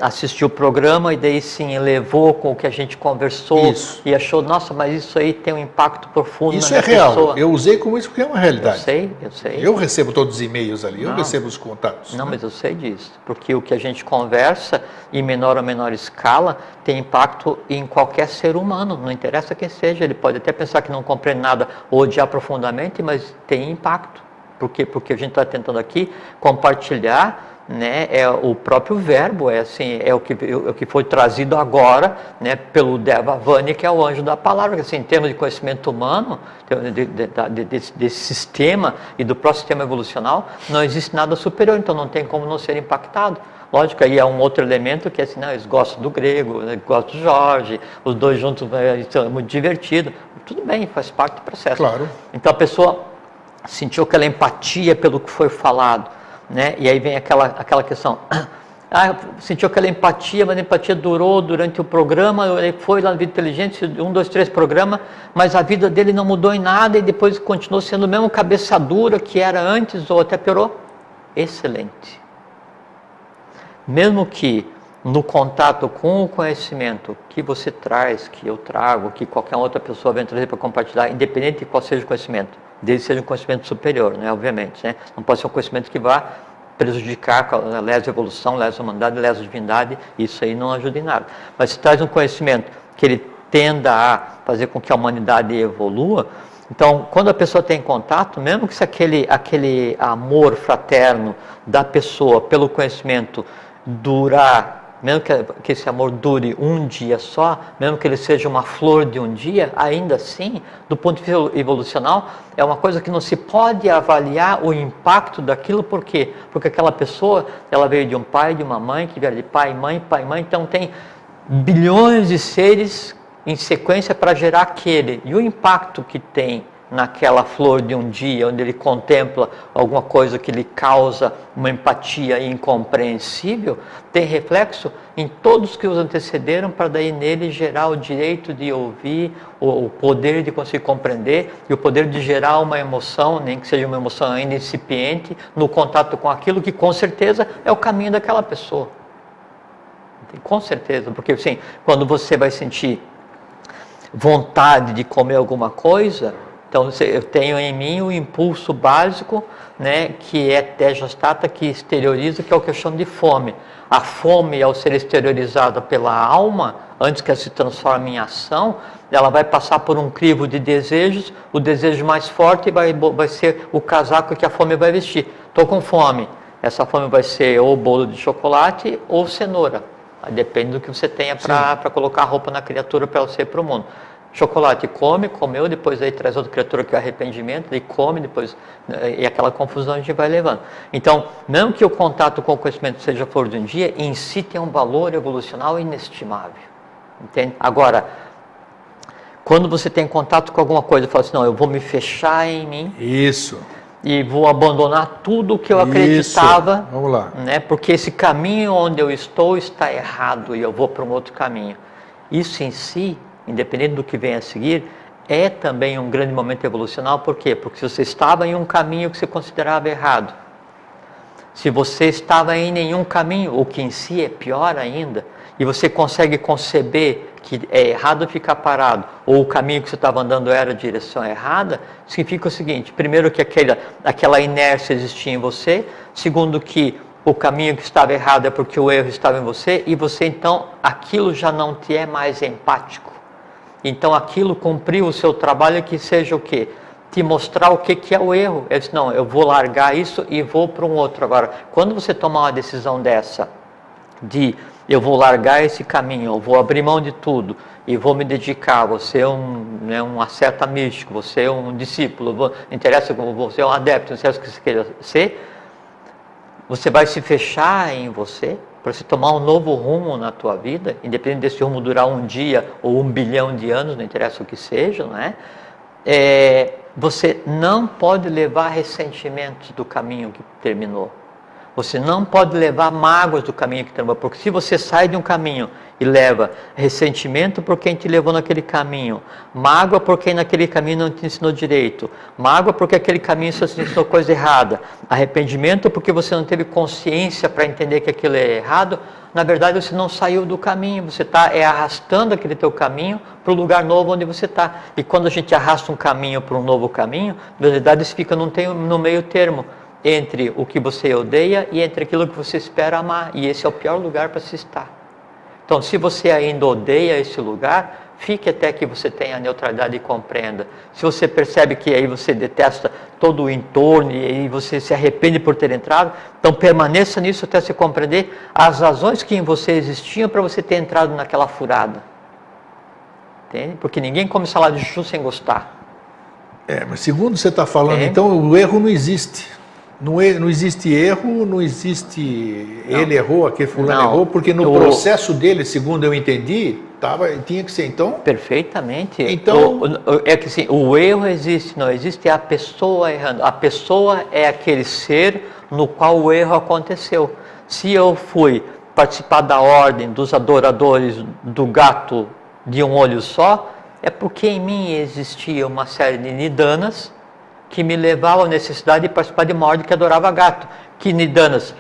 assistiu o programa e daí sim levou com o que a gente conversou e achou, nossa, mas isso aí tem um impacto profundo isso na minha real. pessoa. Eu usei como isso porque é uma realidade. Eu sei. Eu recebo todos os e-mails ali, eu recebo os contatos. Não, mas eu sei disso. Porque o que a gente conversa, em menor ou menor escala, tem impacto em qualquer ser humano. Não interessa quem seja. Ele pode até pensar que não compreende nada ou odiar profundamente, mas tem impacto. Porque a gente está tentando aqui compartilhar, né, o próprio verbo, é o que foi trazido agora, né, pelo Devavani, que é o anjo da palavra. Assim, em termos de conhecimento humano, desse sistema e do próprio sistema evolucional, não existe nada superior, então não tem como não ser impactado. Lógico, aí é um outro elemento que é assim, não, eles gostam do grego, eles gostam do Jorge, os dois juntos é muito divertido. Tudo bem, faz parte do processo. Claro. Então a pessoa sentiu aquela empatia pelo que foi falado, né? E aí vem aquela questão, sentiu aquela empatia, mas a empatia durou durante o programa, ele foi lá no Vida Inteligente, 1, 2, 3 programa, mas a vida dele não mudou em nada e depois continuou sendo o mesmo cabeça dura que era antes ou até piorou. Excelente. Mesmo que no contato com o conhecimento que você traz, que eu trago, que qualquer outra pessoa vem trazer para compartilhar, independente de qual seja o conhecimento, desde que seja um conhecimento superior, né, obviamente, né? Não pode ser um conhecimento que vá prejudicar, lesa a evolução, lesa a humanidade, lesa a divindade, isso aí não ajuda em nada. Mas se traz um conhecimento que ele tenda a fazer com que a humanidade evolua, então, quando a pessoa tem contato, mesmo que se aquele amor fraterno da pessoa pelo conhecimento durar, mesmo que esse amor dure um dia só, mesmo que ele seja uma flor de um dia, ainda assim, do ponto de vista evolucional, é uma coisa que não se pode avaliar o impacto daquilo, por quê? Porque aquela pessoa, ela veio de um pai, de uma mãe, que vieram de pai, mãe, então tem bilhões de seres em sequência para gerar aquele, e o impacto que tem naquela flor de um dia, onde ele contempla alguma coisa que lhe causa uma empatia incompreensível, tem reflexo em todos que os antecederam, para daí nele gerar o direito de ouvir, o poder de conseguir compreender, e o poder de gerar uma emoção, nem que seja uma emoção ainda incipiente, no contato com aquilo que com certeza é o caminho daquela pessoa. Com certeza, porque assim, quando você vai sentir vontade de comer alguma coisa, então eu tenho em mim o impulso básico, né, que é Tejastata, que exterioriza, que é o que eu chamo de fome. A fome, ao ser exteriorizada pela alma, antes que ela se transforme em ação, ela vai passar por um crivo de desejos, o desejo mais forte vai ser o casaco que a fome vai vestir. Estou com fome, essa fome vai ser ou bolo de chocolate ou cenoura. Depende do que você tenha para colocar a roupa na criatura para ela ser para o mundo. Chocolate comeu, depois aí traz outra criatura que é arrependimento, e come, depois, e aquela confusão a gente vai levando. Então, mesmo que o contato com o conhecimento seja flor de um dia, em si tem um valor evolucional inestimável. Entende? Agora, quando você tem contato com alguma coisa, fala assim, não, eu vou me fechar em mim. Isso. E vou abandonar tudo o que eu acreditava. Isso. Vamos lá. Né, porque esse caminho onde eu estou está errado e eu vou para um outro caminho. Isso em si, independente do que vem a seguir, é também um grande momento evolucional. Por quê? Porque se você estava em um caminho que você considerava errado, se você estava em nenhum caminho, o que em si é pior ainda, e você consegue conceber que é errado ficar parado, ou o caminho que você estava andando era a direção errada, significa o seguinte: primeiro, que aquela inércia existia em você; segundo, que o caminho que estava errado é porque o erro estava em você, e você então, aquilo já não te é mais empático. Então aquilo cumpriu o seu trabalho, que seja o quê? Te mostrar o que é o erro. Eu disse, não, eu vou largar isso e vou para um outro. Agora, quando você tomar uma decisão dessa, de eu vou largar esse caminho, eu vou abrir mão de tudo e vou me dedicar, você é um asceta místico, você é um discípulo, não interessa como você é um adepto, não interessa o que você queira ser, você vai se fechar em você, para você tomar um novo rumo na tua vida, independente desse rumo durar um dia ou 1 bilhão de anos, não interessa o que seja, não é? Você não pode levar ressentimentos do caminho que terminou. Você não pode levar mágoas do caminho que terminou, porque se você sai de um caminho e leva ressentimento por quem te levou naquele caminho, mágoa por quem naquele caminho não te ensinou direito, mágoa porque aquele caminho só te ensinou coisa errada, arrependimento porque você não teve consciência para entender que aquilo é errado, na verdade você não saiu do caminho, você está arrastando aquele teu caminho para o lugar novo onde você está. E quando a gente arrasta um caminho para um novo caminho, na verdade isso fica no meio termo, entre o que você odeia e entre aquilo que você espera amar, e esse é o pior lugar para se estar. Então, se você ainda odeia esse lugar, fique até que você tenha a neutralidade e compreenda. Se você percebe que aí você detesta todo o entorno e aí você se arrepende por ter entrado, então permaneça nisso até você compreender as razões que em você existiam para você ter entrado naquela furada. Entende? Porque ninguém come salada de chuchu sem gostar. Mas segundo você está falando, então o erro não existe. Não existe erro, não existe ele errou, aquele fulano Não. errou, porque no processo dele, segundo eu entendi, tinha que ser então. Perfeitamente. Então é que assim, o erro existe, não existe a pessoa errando. A pessoa é aquele ser no qual o erro aconteceu. Se eu fui participar da ordem dos adoradores do gato de um olho só, é porque em mim existia uma série de nidanas que me levavam à necessidade de participar de uma ordem que adorava gato. Que nidanas,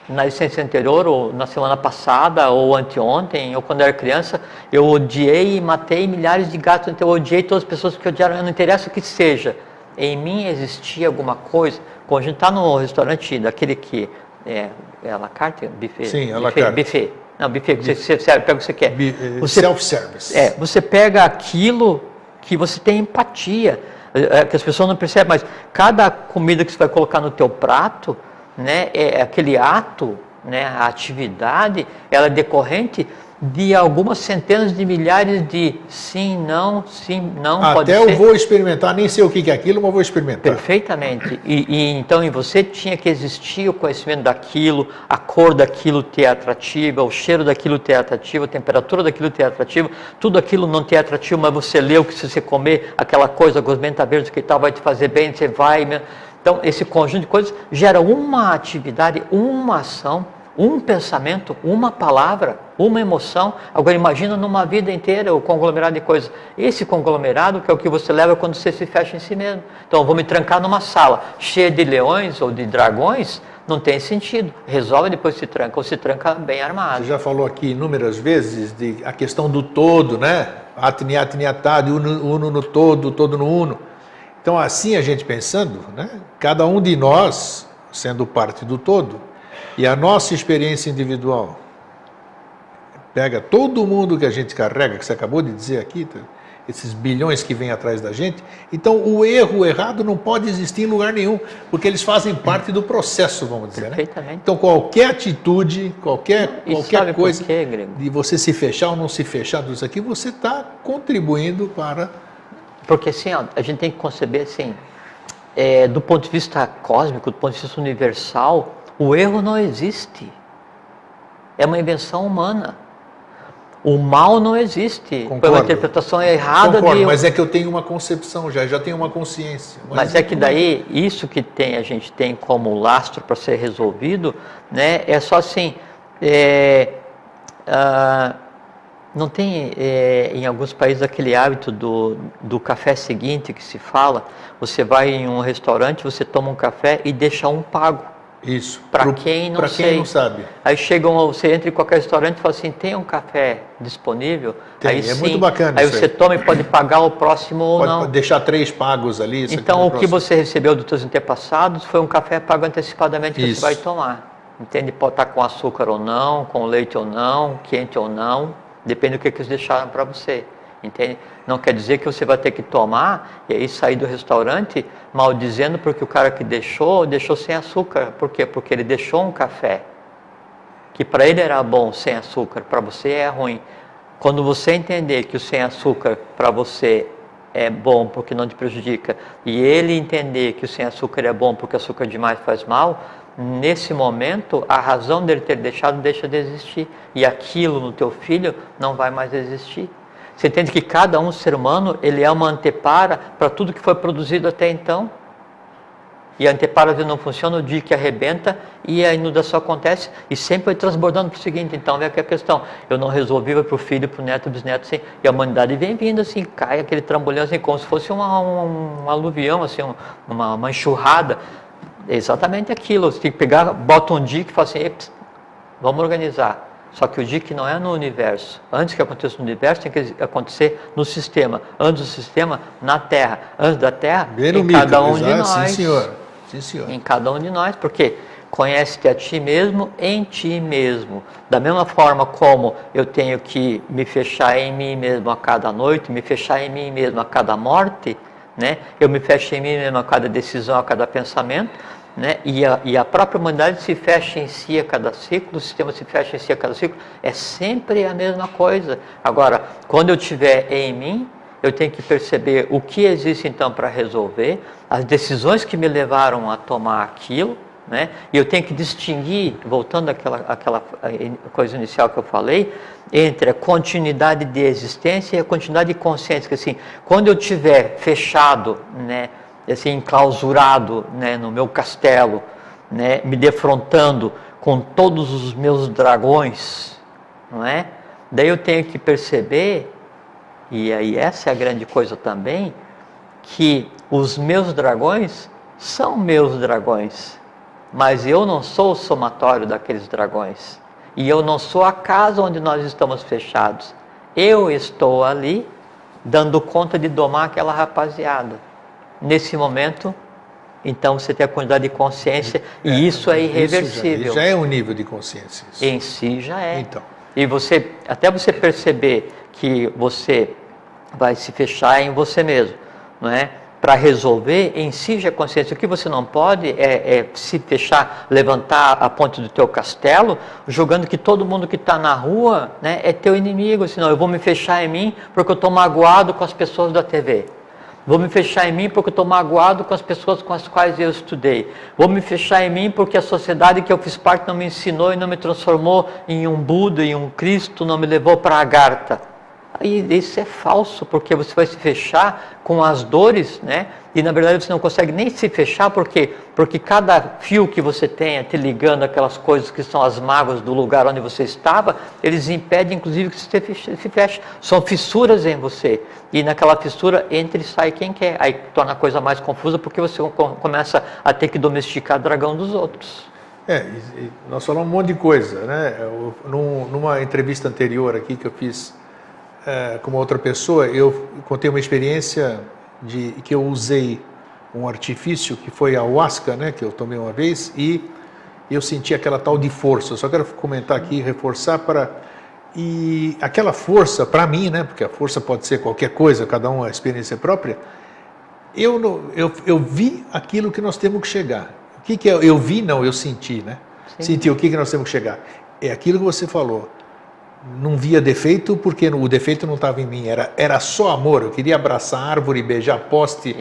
na licença anterior, ou na semana passada, ou anteontem, ou quando eu era criança, eu odiei e matei milhares de gatos, então eu odiei todas as pessoas que odiaram, não interessa o que seja. Em mim existia alguma coisa, quando a gente está no restaurante daquele que é à la carte, buffet? Sim, à la carte. Buffet. Não, buffet, você pega o que você quer. Self-service. Você pega aquilo que você tem empatia, que as pessoas não percebem, mas cada comida que você vai colocar no teu prato, né, é aquele ato, né, a atividade, ela é decorrente de algumas centenas de milhares de sim, não, pode ser. Até eu vou experimentar, nem sei o que é aquilo, mas vou experimentar. Perfeitamente. E então em você tinha que existir o conhecimento daquilo, a cor daquilo ter atrativa, o cheiro daquilo ter atrativo, a temperatura daquilo ter atrativo, tudo aquilo não ter atrativo, mas você leu que se você comer aquela coisa, gosmenta verde que tal, vai te fazer bem, você vai. Então esse conjunto de coisas gera uma atividade, uma ação, um pensamento, uma palavra, uma emoção. Agora imagina numa vida inteira o conglomerado de coisas. Esse conglomerado que é o que você leva quando você se fecha em si mesmo. Então eu vou me trancar numa sala cheia de leões ou de dragões, não tem sentido. Resolve depois se tranca, ou se tranca bem armado. Você já falou aqui inúmeras vezes de a questão do todo, né? Atniatniatad, uno no todo, todo no uno. Então assim a gente pensando, né? Cada um de nós sendo parte do todo, e a nossa experiência individual pega todo mundo que a gente carrega, que você acabou de dizer aqui, esses bilhões que vêm atrás da gente. Então o errado não pode existir em lugar nenhum, porque eles fazem parte do processo, vamos dizer. Perfeitamente. Né? Então qualquer atitude, qualquer coisa quê, de você se fechar ou não se fechar disso aqui, você está contribuindo para... Porque assim, ó, a gente tem que conceber assim, do ponto de vista cósmico, do ponto de vista universal, o erro não existe. É uma invenção humana. O mal não existe. Concordo. Foi uma interpretação errada. Concordo, mas é que eu tenho uma concepção, já tenho uma consciência. Mas é que daí, isso que a gente tem como lastro para ser resolvido, né, é só assim, não tem em alguns países aquele hábito do café seguinte que se fala, você vai em um restaurante, você toma um café e deixa um pago. Isso. Para quem não sabe. Aí você entra em qualquer restaurante e fala assim, tem um café disponível? Tem, aí é sim, muito bacana aí isso você toma e pode pagar o próximo ou não. Pode deixar 3 pagos ali. Então o que você recebeu dos seus antepassados foi um café pago antecipadamente que você vai tomar. Entende? Pode estar com açúcar ou não, com leite ou não, quente ou não, depende do que eles deixaram para você. Entende? Não quer dizer que você vai ter que tomar e aí sair do restaurante maldizendo porque o cara que deixou sem açúcar. Por quê? Porque ele deixou um café que para ele era bom sem açúcar, para você é ruim. Quando você entender que o sem açúcar para você é bom porque não te prejudica, e ele entender que o sem açúcar é bom porque açúcar demais faz mal, nesse momento a razão dele ter deixado deixa de existir e aquilo no teu filho não vai mais existir. Você entende que cada ser humano, ele é uma antepara para tudo que foi produzido até então. E a antepara não funciona, o dia que arrebenta e a inundação acontece e sempre vai transbordando para o seguinte. Então vem aqui a questão, eu não resolvi, vai para o filho, para o neto, para os netos, assim, e a humanidade vem vindo assim, cai aquele trambolhão assim, como se fosse um aluvião, assim, uma enxurrada. É exatamente aquilo, você tem que pegar, bota um dia que fala assim, vamos organizar. Só que o DIC não é no universo. Antes que aconteça no universo, tem que acontecer no sistema. Antes do sistema, na Terra. Antes da Terra, em cada um de nós. Sim, senhor. Sim, senhor. Em cada um de nós. Porque conhece-te a ti mesmo em ti mesmo. Da mesma forma como eu tenho que me fechar em mim mesmo a cada noite, me fechar em mim mesmo a cada morte, né? Eu me fecho em mim mesmo a cada decisão, a cada pensamento, né? E a própria humanidade se fecha em si a cada ciclo, o sistema se fecha em si a cada ciclo, é sempre a mesma coisa. Agora, quando eu estiver em mim, eu tenho que perceber o que existe então para resolver, as decisões que me levaram a tomar aquilo, né? E eu tenho que distinguir, voltando àquela coisa inicial que eu falei, entre a continuidade de existência e a continuidade de consciência. Que assim, quando eu estiver fechado, né, assim, enclausurado, né, no meu castelo, né, me defrontando com todos os meus dragões, não é? Daí eu tenho que perceber, e aí essa é a grande coisa também, que os meus dragões são meus dragões, mas eu não sou o somatório daqueles dragões. E eu não sou a casa onde nós estamos fechados. Eu estou ali dando conta de domar aquela rapaziada. Nesse momento, então você tem a quantidade de consciência e isso é irreversível. Isso já é um nível de consciência. Isso. Em si já é. Então. E você, até você perceber que você vai se fechar em você mesmo, não é? Para resolver, em si já é consciência. O que você não pode é se fechar, levantar a ponte do teu castelo, julgando que todo mundo que está na rua, né, é teu inimigo. Senão eu vou me fechar em mim porque eu estou magoado com as pessoas da TV. Vou me fechar em mim porque eu estou magoado com as pessoas com as quais eu estudei. Vou me fechar em mim porque a sociedade que eu fiz parte não me ensinou e não me transformou em um Buda, em um Cristo, não me levou para a Agartha. E isso é falso, porque você vai se fechar com as dores, né? E na verdade você não consegue nem se fechar, porque cada fio que você tenha te ligando aquelas coisas que são as mágoas do lugar onde você estava, eles impedem inclusive que você se feche. São fissuras em você. E naquela fissura entra e sai quem quer. Aí torna a coisa mais confusa, porque você começa a ter que domesticar o dragão dos outros. Nós falamos um monte de coisa, né? Numa entrevista anterior aqui que eu fiz com uma outra pessoa, eu contei uma experiência de que eu usei um artifício que foi a ayahuasca, né, que eu tomei uma vez, e eu senti aquela tal de força. Eu só quero comentar aqui, reforçar e aquela força para mim, né, porque a força pode ser qualquer coisa, cada um a experiência própria. Eu vi aquilo que nós temos que chegar. O que é? Eu vi, não, eu senti, né? Sim. Senti o que nós temos que chegar. É aquilo que você falou. Não via defeito, porque o defeito não estava em mim, era só amor. Eu queria abraçar a árvore, beijar poste,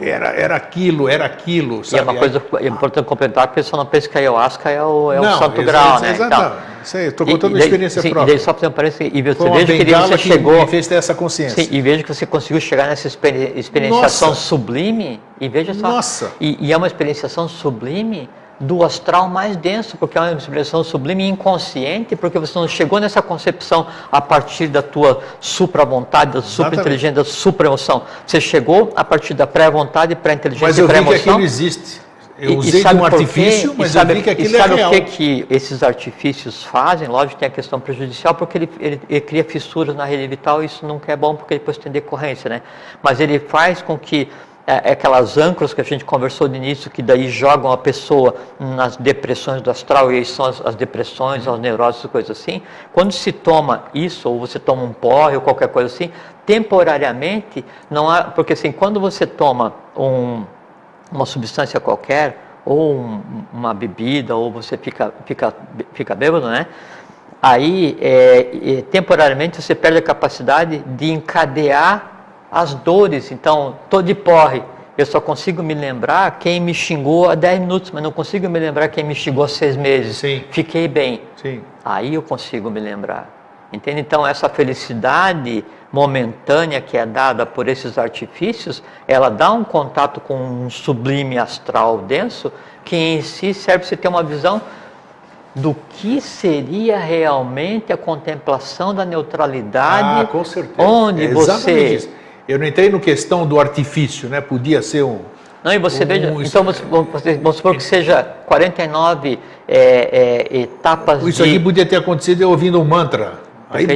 era aquilo, sabe? E é uma coisa importante complementar, porque você não pensa que a ayahuasca é o santo grau, né? Exatamente, isso aí, estou contando uma experiência própria. E daí só para parecer, e você veja que você chegou, me fez ter essa consciência. Sim, e veja que você conseguiu chegar nessa experienciação sublime, e veja só. Nossa! E é uma experienciação sublime do astral mais denso, porque é uma expressão sublime inconsciente, porque você não chegou nessa concepção a partir da tua supra-vontade, da supra-inteligência, da supra-emoção. Você chegou a partir da pré-vontade, pré-inteligência e pré-emoção. Mas eu vi que aquilo existe. Eu usei de um artifício, mas eu vi que aquilo é real. E sabe o que esses artifícios fazem? Lógico que tem a questão prejudicial, porque ele cria fissuras na rede vital, e isso nunca é bom, porque depois tem decorrência, né? Mas ele faz com que aquelas âncoras que a gente conversou no início, que daí jogam a pessoa nas depressões do astral, e aí são as depressões, as neuroses, coisas assim. Quando se toma isso, ou você toma um porre, ou qualquer coisa assim, temporariamente, não há, porque assim, quando você toma uma substância qualquer, ou uma bebida, ou você fica bêbado, né? Aí, temporariamente, você perde a capacidade de encadear as dores. Então, estou de porre, eu só consigo me lembrar quem me xingou há 10 minutos, mas não consigo me lembrar quem me xingou há 6 meses. Sim. Fiquei bem. Sim. Aí eu consigo me lembrar. Entende? Então, essa felicidade momentânea que é dada por esses artifícios, ela dá um contato com um sublime astral denso, que em si serve para você ter uma visão do que seria realmente a contemplação da neutralidade. Com certeza. Onde você... Isso. Eu não entrei no questão do artifício, né? Podia ser um... Não, e você veja, então vamos supor que seja 49 etapas Isso aqui podia ter acontecido eu ouvindo um mantra. Aí,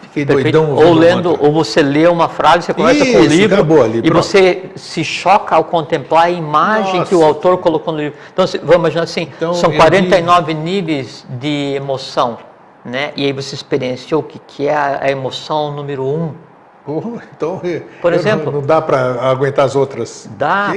fiquei doidão ouvindo ou lendo, mantra. Ou você lê uma frase, você começa com o livro, e você se choca ao contemplar a imagem que o autor colocou no livro. Então, vamos imaginar assim, são 49 níveis de emoção, né? E aí você experienciou o que é a emoção número 1. Então, por exemplo, não dá para aguentar as outras. Dá,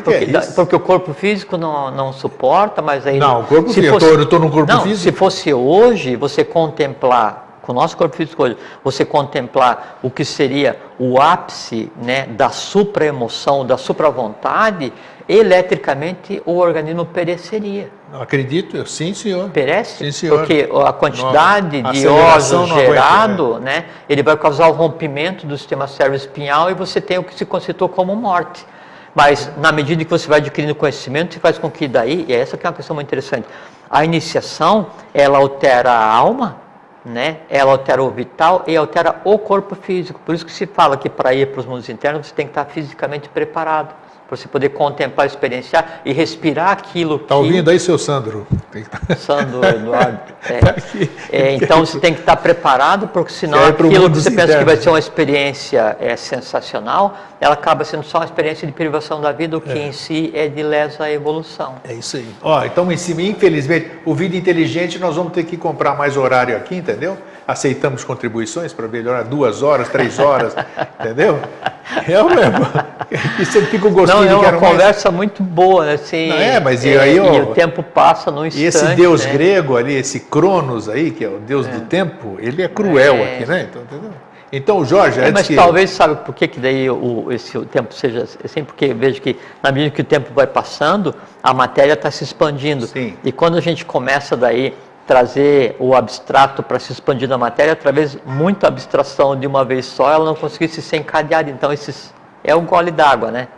porque o corpo físico não suporta, mas aí... Não, o corpo físico, eu estou no corpo físico. Se fosse hoje, você contemplar com o nosso corpo físico hoje, você contemplar o que seria o ápice, né, da supra-emoção, da supra-vontade, eletricamente o organismo pereceria. Não acredito, sim, senhor. Perece? Sim, senhor. Porque a quantidade A de aceleração óseo não aguenta, gerado, né, ele vai causar o rompimento do sistema cérebro-espinhal e você tem o que se constitui como morte. Mas, na medida que você vai adquirindo conhecimento, você faz com que daí, e essa que é uma questão muito interessante, a iniciação, ela altera a alma, né? Ela altera o vital e altera o corpo físico. Por isso que se fala que para ir para os mundos internos, você tem que estar fisicamente preparado, para você poder contemplar, experienciar e respirar aquilo que... Está ouvindo aí, seu Sandro? Sandro, Eduardo. Então você tem que estar preparado, porque senão aquilo que você pensa que vai ser uma experiência sensacional, ela acaba sendo só uma experiência de privação da vida, o que em si é de lesa evolução. É isso aí. Ó, então, em cima, infelizmente, o Vida Inteligente, nós vamos ter que comprar mais horário aqui, entendeu? Aceitamos contribuições para melhorar 2 horas, 3 horas, entendeu? É o mesmo. E você fica o gostinho de que era uma conversa muito boa, né? Assim, não mas e aí, e o tempo passa num instante. E esse Deus grego ali, esse Cronos aí, que é o Deus do tempo, ele é cruel aqui, né? Então, entendeu? Então, Jorge... mas talvez, sabe por que daí o tempo seja assim? Porque vejo que, na medida que o tempo vai passando, a matéria está se expandindo. Sim. E quando a gente começa daí trazer o abstrato para se expandir na matéria, através de muita abstração de uma vez só, ela não conseguisse ser encadeada. Então, é o gole d'água, né?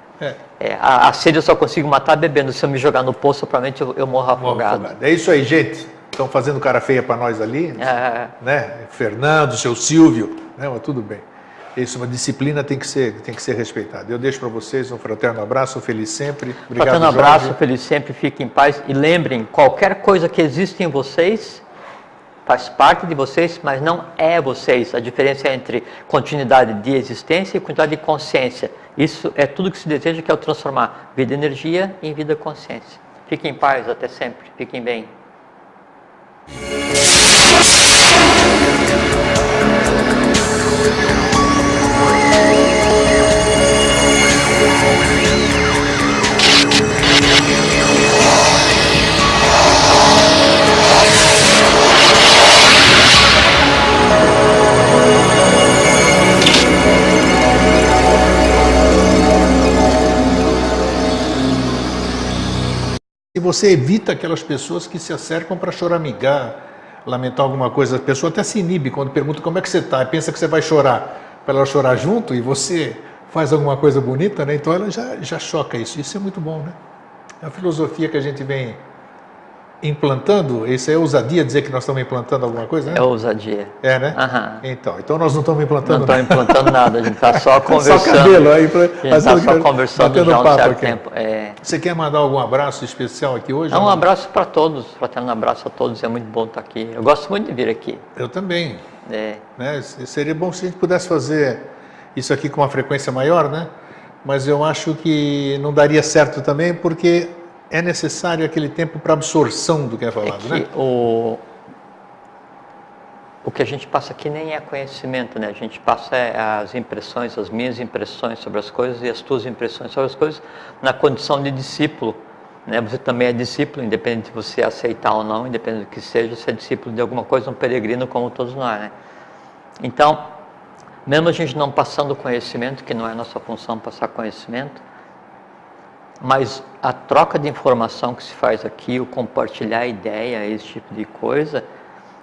A sede eu só consigo matar bebendo. Se eu me jogar no poço, provavelmente eu morro afogado. É isso aí, gente. Estão fazendo cara feia para nós ali, né? Fernando, seu Silvio, né? Mas tudo bem. Isso, uma disciplina tem que ser respeitada. Eu deixo para vocês um fraterno abraço, feliz sempre. Obrigado, fraterno abraço, feliz sempre, fiquem em paz. E lembrem, qualquer coisa que existe em vocês faz parte de vocês, mas não é vocês. A diferença é entre continuidade de existência e continuidade de consciência. Isso é tudo que se deseja, que é o transformar vida energia em vida consciência. Fiquem em paz, até sempre. Fiquem bem. E você evita aquelas pessoas que se acercam para choramingar, lamentar alguma coisa. A pessoa até se inibe quando pergunta como é que você está, e pensa que você vai chorar, para ela chorar junto, e você faz alguma coisa bonita, né? Então ela já choca isso. Isso é muito bom, né? É a filosofia que a gente vem implantando. Isso é ousadia dizer que nós estamos implantando alguma coisa, né? É ousadia. É, né? Então nós não estamos implantando nada. Não estamos implantando nada, a gente está só conversando. Só cabelo aí, a gente está só conversando já há um certo tempo. Você quer mandar algum abraço especial aqui hoje? Um abraço para todos, fraterno abraço a todos, é muito bom estar aqui. Eu gosto muito de vir aqui. Eu também. Né? Seria bom se a gente pudesse fazer isso aqui com uma frequência maior, né? Mas eu acho que não daria certo também, porque é necessário aquele tempo para absorção do que é falado, né? O que a gente passa aqui nem é conhecimento, né? A gente passa as impressões, as minhas impressões sobre as coisas e as tuas impressões sobre as coisas na condição de discípulo, né? Você também é discípulo, independente de você aceitar ou não, independente do que seja, você é discípulo de alguma coisa, um peregrino como todos nós, né? Então, mesmo a gente não passando conhecimento, que não é nossa função passar conhecimento, mas a troca de informação que se faz aqui, o compartilhar ideia, esse tipo de coisa,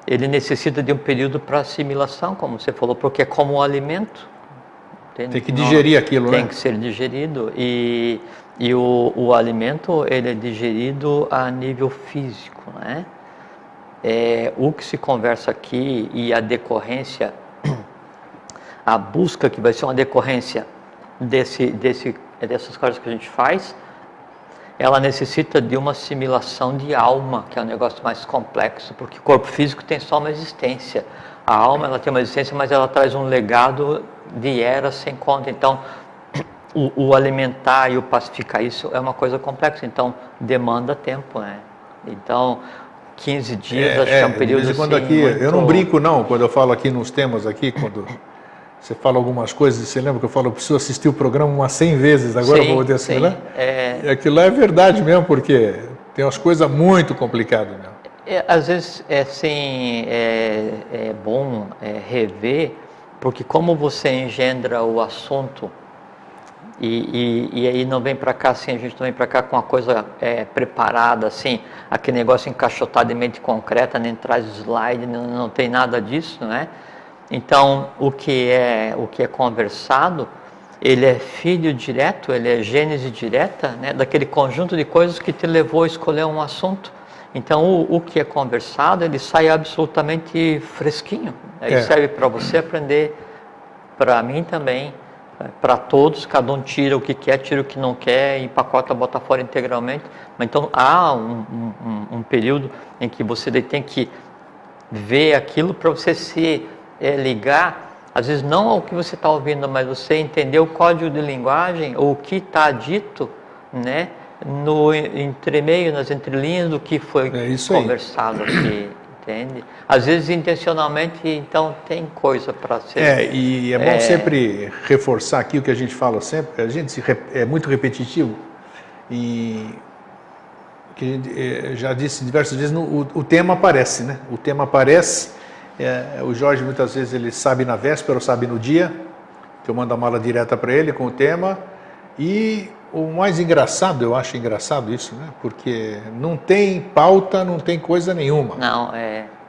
ele necessita de um período para assimilação, como você falou, porque é como um alimento. Tem que digerir aquilo, né? Tem que ser digerido e o alimento, ele é digerido a nível físico, né? O que se conversa aqui e a decorrência, a busca que vai ser uma decorrência dessas coisas que a gente faz, ela necessita de uma assimilação de alma, que é um negócio mais complexo, porque o corpo físico tem só uma existência. A alma, ela tem uma existência, mas ela traz um legado de eras sem conta. Então, o alimentar e o pacificar isso é uma coisa complexa, então demanda tempo, né? Então, 15 dias, acho que é um período de vez em quando assim, aqui, muito... Eu não brinco não, quando eu falo aqui nos temas aqui, quando você fala algumas coisas, você lembra que eu falo, eu preciso assistir o programa umas 100 vezes, agora eu vou poder assimilar? E aquilo lá é verdade mesmo, porque tem umas coisas muito complicadas mesmo. Às vezes é bom rever, porque como você engendra o assunto e aí não vem para cá assim, a gente não vem para cá com a coisa preparada assim, aquele negócio encaixotado em mente concreta, nem traz slide, não tem nada disso, né? Então o que é conversado, ele é filho direto, ele é gênese direta, né, daquele conjunto de coisas que te levou a escolher um assunto. Então o que é conversado, ele sai absolutamente fresquinho. Ele serve para você aprender, para mim também, para todos, cada um tira o que quer, tira o que não quer, empacota, bota fora integralmente. Mas então há um período em que você tem que ver aquilo para você se ligar, às vezes não ao que você está ouvindo, mas você entender o código de linguagem, ou o que está dito, né, no entremeio, nas entrelinhas do que foi conversado aqui. Entende? Às vezes intencionalmente, então tem coisa para ser. E é bom sempre reforçar aqui o que a gente fala sempre, é muito repetitivo e que a gente já disse diversas vezes, o tema aparece, né? O tema aparece, o Jorge muitas vezes ele sabe na véspera ou sabe no dia, que eu mando a mala direta para ele com o tema, e o mais engraçado, eu acho engraçado isso, né? Porque não tem pauta, não tem coisa nenhuma. Não,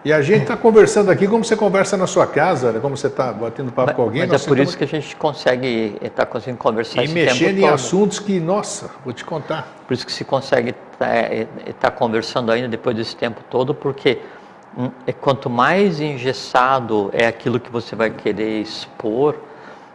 E a gente está conversando aqui como você conversa na sua casa, como você está batendo papo com alguém. Mas por isso que a gente está conseguindo conversar esse tempo todo. E mexendo em assuntos que, nossa, vou te contar. Por isso que se consegue estar conversando ainda depois desse tempo todo, porque quanto mais engessado é aquilo que você vai querer expor,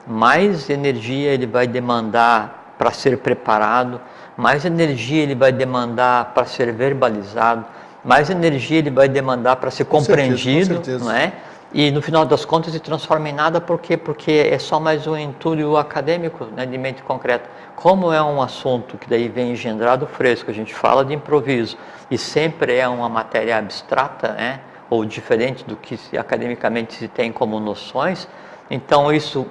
mais energia ele vai demandar para ser preparado, mais energia ele vai demandar para ser verbalizado, mais energia ele vai demandar para ser compreendido, com certeza. Não é? E no final das contas se transforma em nada, por quê? Porque é só mais um entulho acadêmico, né, de mente concreta. Como é um assunto que daí vem engendrado fresco, a gente fala de improviso, e sempre é uma matéria abstrata, né, ou diferente do que academicamente se tem como noções, então isso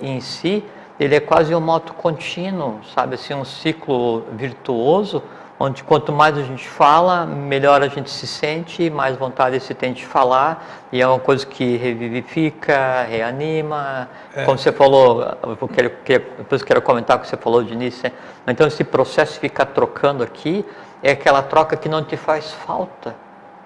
em si, ele é quase um moto contínuo, sabe, assim, um ciclo virtuoso, onde quanto mais a gente fala, melhor a gente se sente, mais vontade se tem de falar, e é uma coisa que revivifica, reanima, como você falou, depois quero comentar o que você falou de início, né? Então esse processo de ficar trocando aqui, é aquela troca que não te faz falta,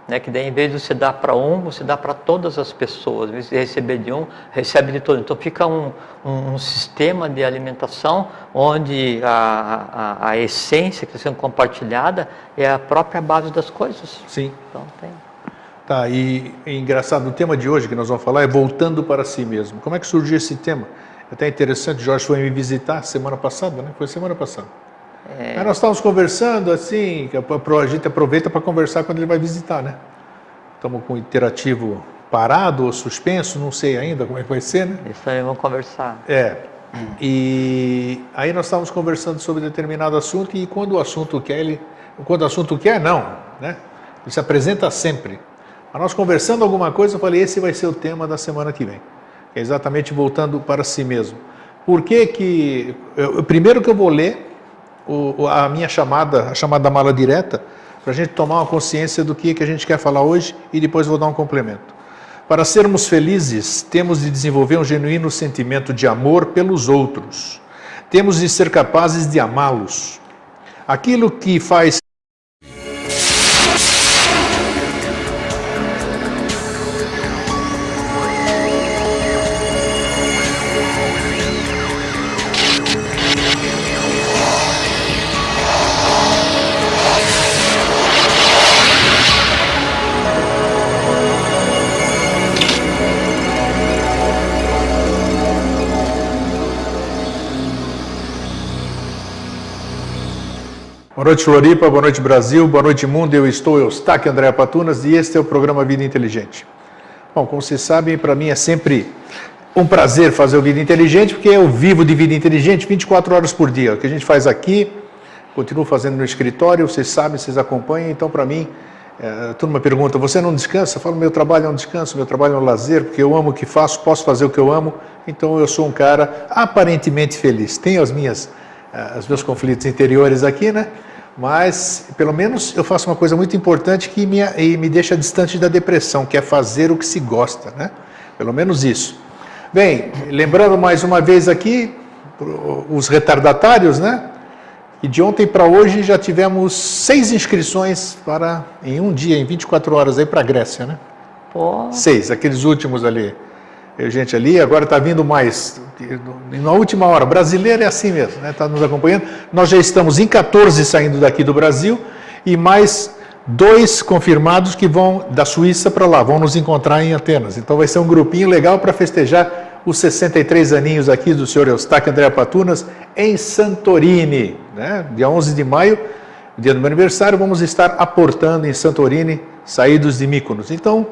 né? Que daí em vez de você dar para um, você dá para todas as pessoas, em vez de receber de um, recebe de todo. Então fica um sistema de alimentação onde a essência que está sendo compartilhada é a própria base das coisas. Sim. Então tem. Tá, e engraçado, o tema de hoje que nós vamos falar é voltando para si mesmo. Como é que surgiu esse tema? É até interessante, o Jorge foi me visitar semana passada, né? Foi semana passada. Aí nós estávamos conversando assim, a gente aproveita para conversar quando ele vai visitar, né? Estamos com o interativo parado ou suspenso, não sei ainda como é que vai ser, né? Isso aí, vamos conversar. E aí nós estávamos conversando sobre determinado assunto, e quando o assunto quer, não, né? Ele se apresenta sempre. Mas nós conversando alguma coisa, eu falei, esse vai ser o tema da semana que vem. É exatamente voltando para si mesmo. Por que que... primeiro que eu vou ler a minha chamada, a chamada mala direta, para a gente tomar uma consciência do que a gente quer falar hoje, e depois vou dar um complemento. Para sermos felizes, temos de desenvolver um genuíno sentimento de amor pelos outros. Temos de ser capazes de amá-los. Aquilo que faz Boa noite, Floripa, boa noite, Brasil, boa noite, mundo. Eu estou Eustáquio André Patunas e este é o programa Vida Inteligente. Bom, como vocês sabem, para mim é sempre um prazer fazer o Vida Inteligente, porque eu vivo de Vida Inteligente 24 horas por dia. O que a gente faz aqui, continuo fazendo no escritório, vocês sabem, vocês acompanham, então para mim, a turma pergunta, você não descansa? Eu falo, meu trabalho é um descanso, meu trabalho é um lazer, porque eu amo o que faço, posso fazer o que eu amo, então eu sou um cara aparentemente feliz. Tenho os meus conflitos interiores aqui, né? Mas, pelo menos, eu faço uma coisa muito importante que me deixa distante da depressão, que é fazer o que se gosta, né? Pelo menos isso. Bem, lembrando mais uma vez aqui, os retardatários, né? E de ontem para hoje já tivemos 6 inscrições em um dia, em 24 horas, aí para a Grécia, né? Pô. 6, aqueles últimos ali. Gente ali, agora está vindo mais, na última hora, brasileiro é assim mesmo, né? Está nos acompanhando. Nós já estamos em 14 saindo daqui do Brasil e mais 2 confirmados que vão da Suíça para lá, vão nos encontrar em Atenas. Então vai ser um grupinho legal para festejar os 63 aninhos aqui do senhor Eustáquio André Patunas em Santorini, né? Dia 11 de maio, dia do meu aniversário, vamos estar aportando em Santorini, saídos de Mykonos. Então,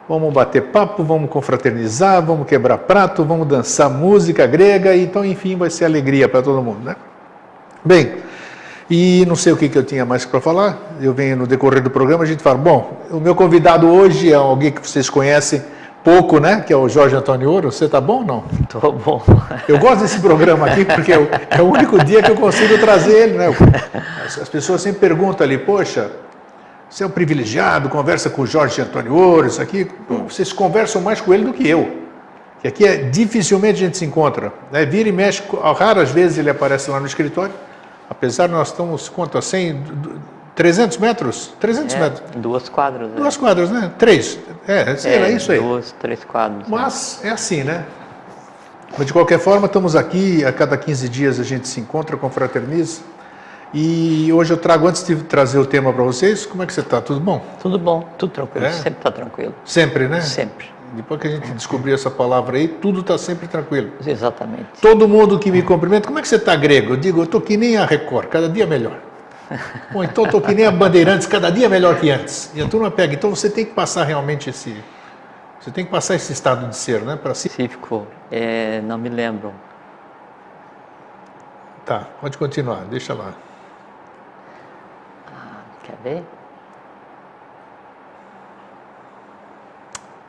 vamos bater papo, vamos confraternizar, vamos quebrar prato, vamos dançar música grega, então, enfim, vai ser alegria para todo mundo, né? Bem, e não sei o que eu tinha mais para falar, eu venho no decorrer do programa, a gente fala, bom, o meu convidado hoje é alguém que vocês conhecem pouco, né, que é o Jorge Antônio Ouro. Você tá bom ou não? Tô bom. Eu gosto desse programa aqui, porque é o único dia que eu consigo trazer ele, né? As pessoas sempre perguntam ali, poxa, você é um privilegiado, conversa com o Jorge Antônio Ouro, isso aqui. Vocês conversam mais com ele do que eu. Que aqui dificilmente a gente se encontra. Né? Vira e mexe, raras vezes ele aparece lá no escritório. Apesar de nós estamos, quanto a 100, 300 metros? 300 metros. 2 quadras. 2 quadras, né? 3. É isso aí. 2, 3 quadras. Mas é assim, né? Mas de qualquer forma, estamos aqui, a cada 15 dias a gente se encontra, confraterniza. E hoje eu trago, antes de trazer o tema para vocês, como é que você está? Tudo bom? Tudo bom, tudo tranquilo, sempre está tranquilo. Sempre, né? Sempre. Depois que a gente descobriu essa palavra aí, tudo está sempre tranquilo. Exatamente. Todo mundo que me cumprimenta, como é que você está, grego? Eu digo, eu estou que nem a Record, cada dia melhor. Bom, então estou que nem a Bandeirantes, cada dia melhor que antes. E a turma pega, então você tem que passar realmente você tem que passar esse estado de ser, né? Para si. Específico, não me lembro. Tá, pode continuar, deixa lá. Quer ver?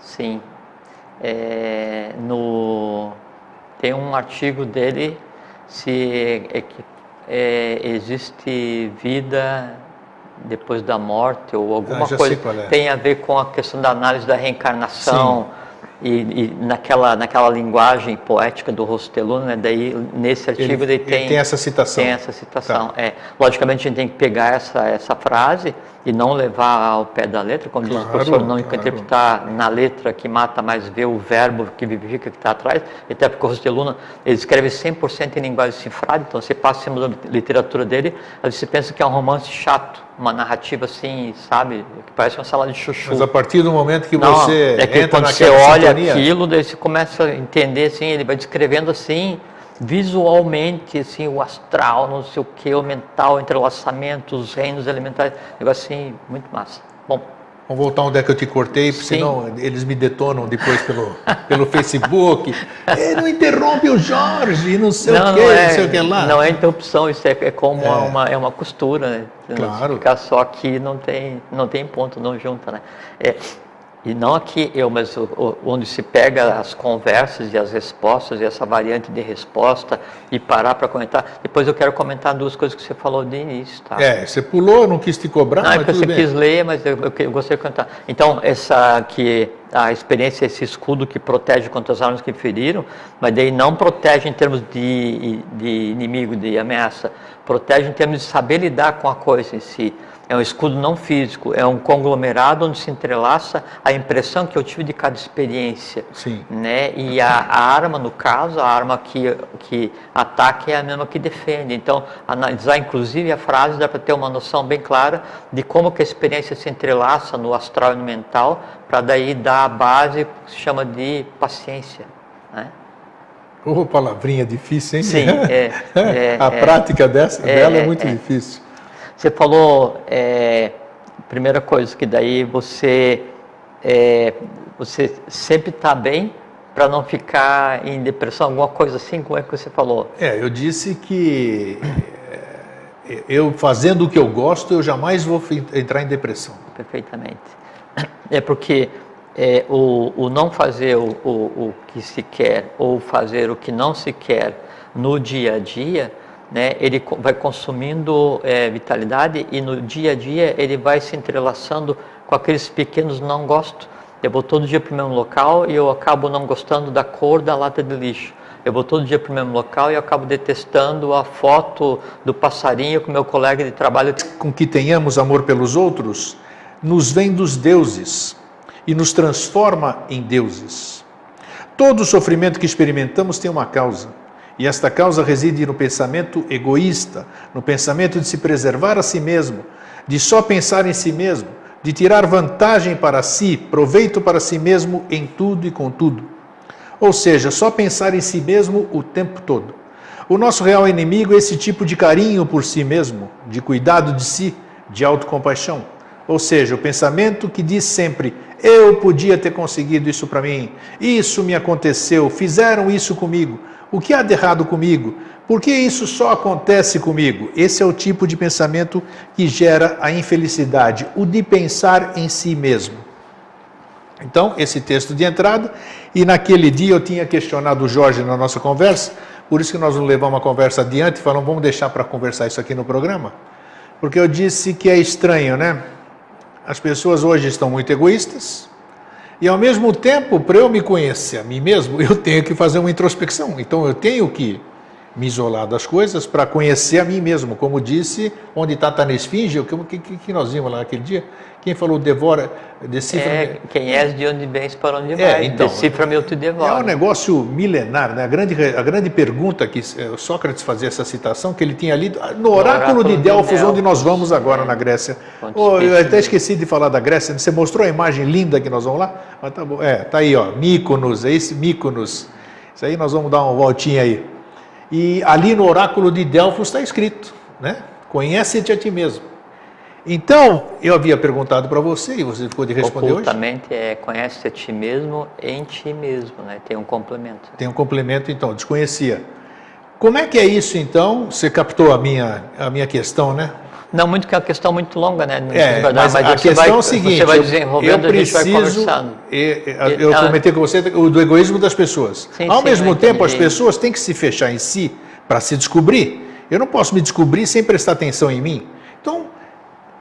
Sim. Tem um artigo dele se existe vida depois da morte ou alguma coisa que tem a ver com a questão da análise da reencarnação. Sim. E naquela linguagem poética do Rostelluno, né? Daí nesse artigo ele tem essa citação. Tem essa citação. Tá. Logicamente a gente tem que pegar essa frase e não levar ao pé da letra, como diz o professor, não interpretar na letra que mata, mas ver o verbo que vivifica que está atrás. Até porque o Rostelluno ele escreve 100% em linguagem cifrada, então você passa em cima da literatura dele, aí você pensa que é um romance chato, uma narrativa assim, sabe, que parece uma salada de chuchu. Mas a partir do momento que você entra quando você olha aquilo, daí você começa a entender assim, ele vai descrevendo assim, visualmente, assim, o astral, não sei o que, o mental, o entrelaçamento, os reinos elementares, negócio assim, muito massa. Bom, vamos voltar onde é que eu te cortei, porque senão eles me detonam depois pelo Facebook. Não interrompe o Jorge, não sei o que, não sei o que lá. Não é interrupção, isso é como uma costura, né? Claro. Ficar só aqui não tem ponto, não junta, né? E não aqui mas onde se pega as conversas e as respostas e essa variante de resposta e parar para comentar. Depois eu quero comentar 2 coisas que você falou de início, tá? Você pulou, não quis te cobrar, mas tudo bem. Você quis ler, mas eu gostaria de comentar. Então, a experiência, esse escudo que protege contra as armas que feriram, mas daí não protege em termos de inimigo, de ameaça, protege em termos de saber lidar com a coisa em si. É um escudo não físico, é um conglomerado onde se entrelaça a impressão que eu tive de cada experiência. Sim. Né? E a arma, no caso, a arma que ataca é a mesma que defende. Então, analisar inclusive a frase dá para ter uma noção bem clara de como que a experiência se entrelaça no astral e no mental, para daí dar a base que se chama de paciência. Né? Palavrinha difícil, hein? Sim. A prática dela é muito difícil. Você falou, primeira coisa, que daí você sempre está bem para não ficar em depressão, alguma coisa assim, como é que você falou? Eu disse que eu fazendo o que eu gosto, eu jamais vou entrar em depressão. Perfeitamente. É porque o não fazer o que se quer ou fazer o que não se quer no dia a dia né, ele vai consumindo vitalidade e no dia a dia ele vai se entrelaçando com aqueles pequenos não gosto. Eu vou todo dia para o mesmo local e eu acabo não gostando da cor da lata de lixo. Eu vou todo dia para o mesmo local e eu acabo detestando a foto do passarinho com meu colega de trabalho. Com que tenhamos amor pelos outros, nos vem dos deuses e nos transforma em deuses. Todo sofrimento que experimentamos tem uma causa, e esta causa reside no pensamento egoísta, no pensamento de se preservar a si mesmo, de só pensar em si mesmo, de tirar vantagem para si, proveito para si mesmo em tudo e com tudo. Ou seja, só pensar em si mesmo o tempo todo. O nosso real inimigo é esse tipo de carinho por si mesmo, de cuidado de si, de autocompaixão. Ou seja, o pensamento que diz sempre, eu podia ter conseguido isso para mim, isso me aconteceu, fizeram isso comigo, o que há de errado comigo? Por que isso só acontece comigo? Esse é o tipo de pensamento que gera a infelicidade, o de pensar em si mesmo. Então, esse texto de entrada, e naquele dia eu tinha questionado o Jorge na nossa conversa, por isso que nós vamos levar uma conversa adiante, falamos, vamos deixar para conversar isso aqui no programa, porque eu disse que é estranho, né? As pessoas hoje estão muito egoístas, e ao mesmo tempo, para eu me conhecer a mim mesmo, eu tenho que fazer uma introspecção, então eu tenho que me isolar das coisas para conhecer a mim mesmo, como disse, onde está na esfinge, o que nós vimos lá naquele dia, quem falou devora, decifra... quem és, de onde vens, para onde vai, então, decifra-me eu te devoro. É um negócio milenar, né? A grande pergunta que Sócrates fazia essa citação, que ele tinha lido no oráculo de Delfos, onde nós vamos agora na Grécia. Eu até esqueci de falar da Grécia, você mostrou a imagem linda que nós vamos lá? Mas tá bom, tá aí, ó, Mykonos, é esse Mykonos. Isso aí nós vamos dar uma voltinha aí. E ali no oráculo de Delfos está escrito, né? Conhece-te a ti mesmo. Então, eu havia perguntado para você e você ficou de responder ocultamente, hoje. Conhece a ti mesmo em ti mesmo, né? Tem um complemento. Tem um complemento, então, desconhecia. Como é que é isso, então? Você captou a minha questão, né? Não, muito que é uma questão muito longa, né? Mas a questão é o seguinte, você vai desenvolvendo, a gente vai conversando. Eu comentei com você o do egoísmo das pessoas. Ao mesmo tempo, as pessoas têm que se fechar em si para se descobrir. Eu não posso me descobrir sem prestar atenção em mim. Então,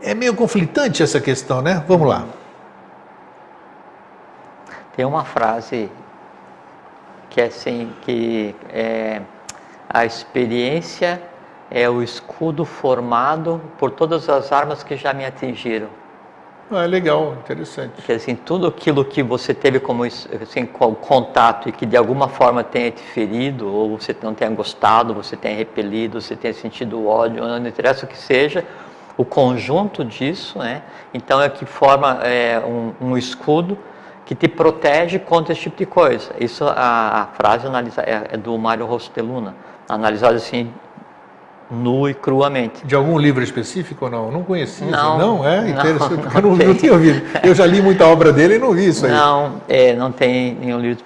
é meio conflitante essa questão, né? Vamos lá. Tem uma frase que é assim, que é a experiência é o escudo formado por todas as armas que já me atingiram. Legal, interessante. Porque assim, tudo aquilo que você teve como assim, contato e que de alguma forma tenha te ferido, ou você não tenha gostado, você tenha repelido, você tenha sentido ódio, não interessa o que seja, o conjunto disso, né? Então é que forma um escudo que te protege contra esse tipo de coisa. Isso, a frase é do Mário Rosteluna, analisada assim, nu e cruamente. De algum livro específico ou não? Não conhecia. Não, interessante, porque eu não tinha ouvido. Eu já li muita obra dele e não vi isso aí. Não tem nenhum livro específico.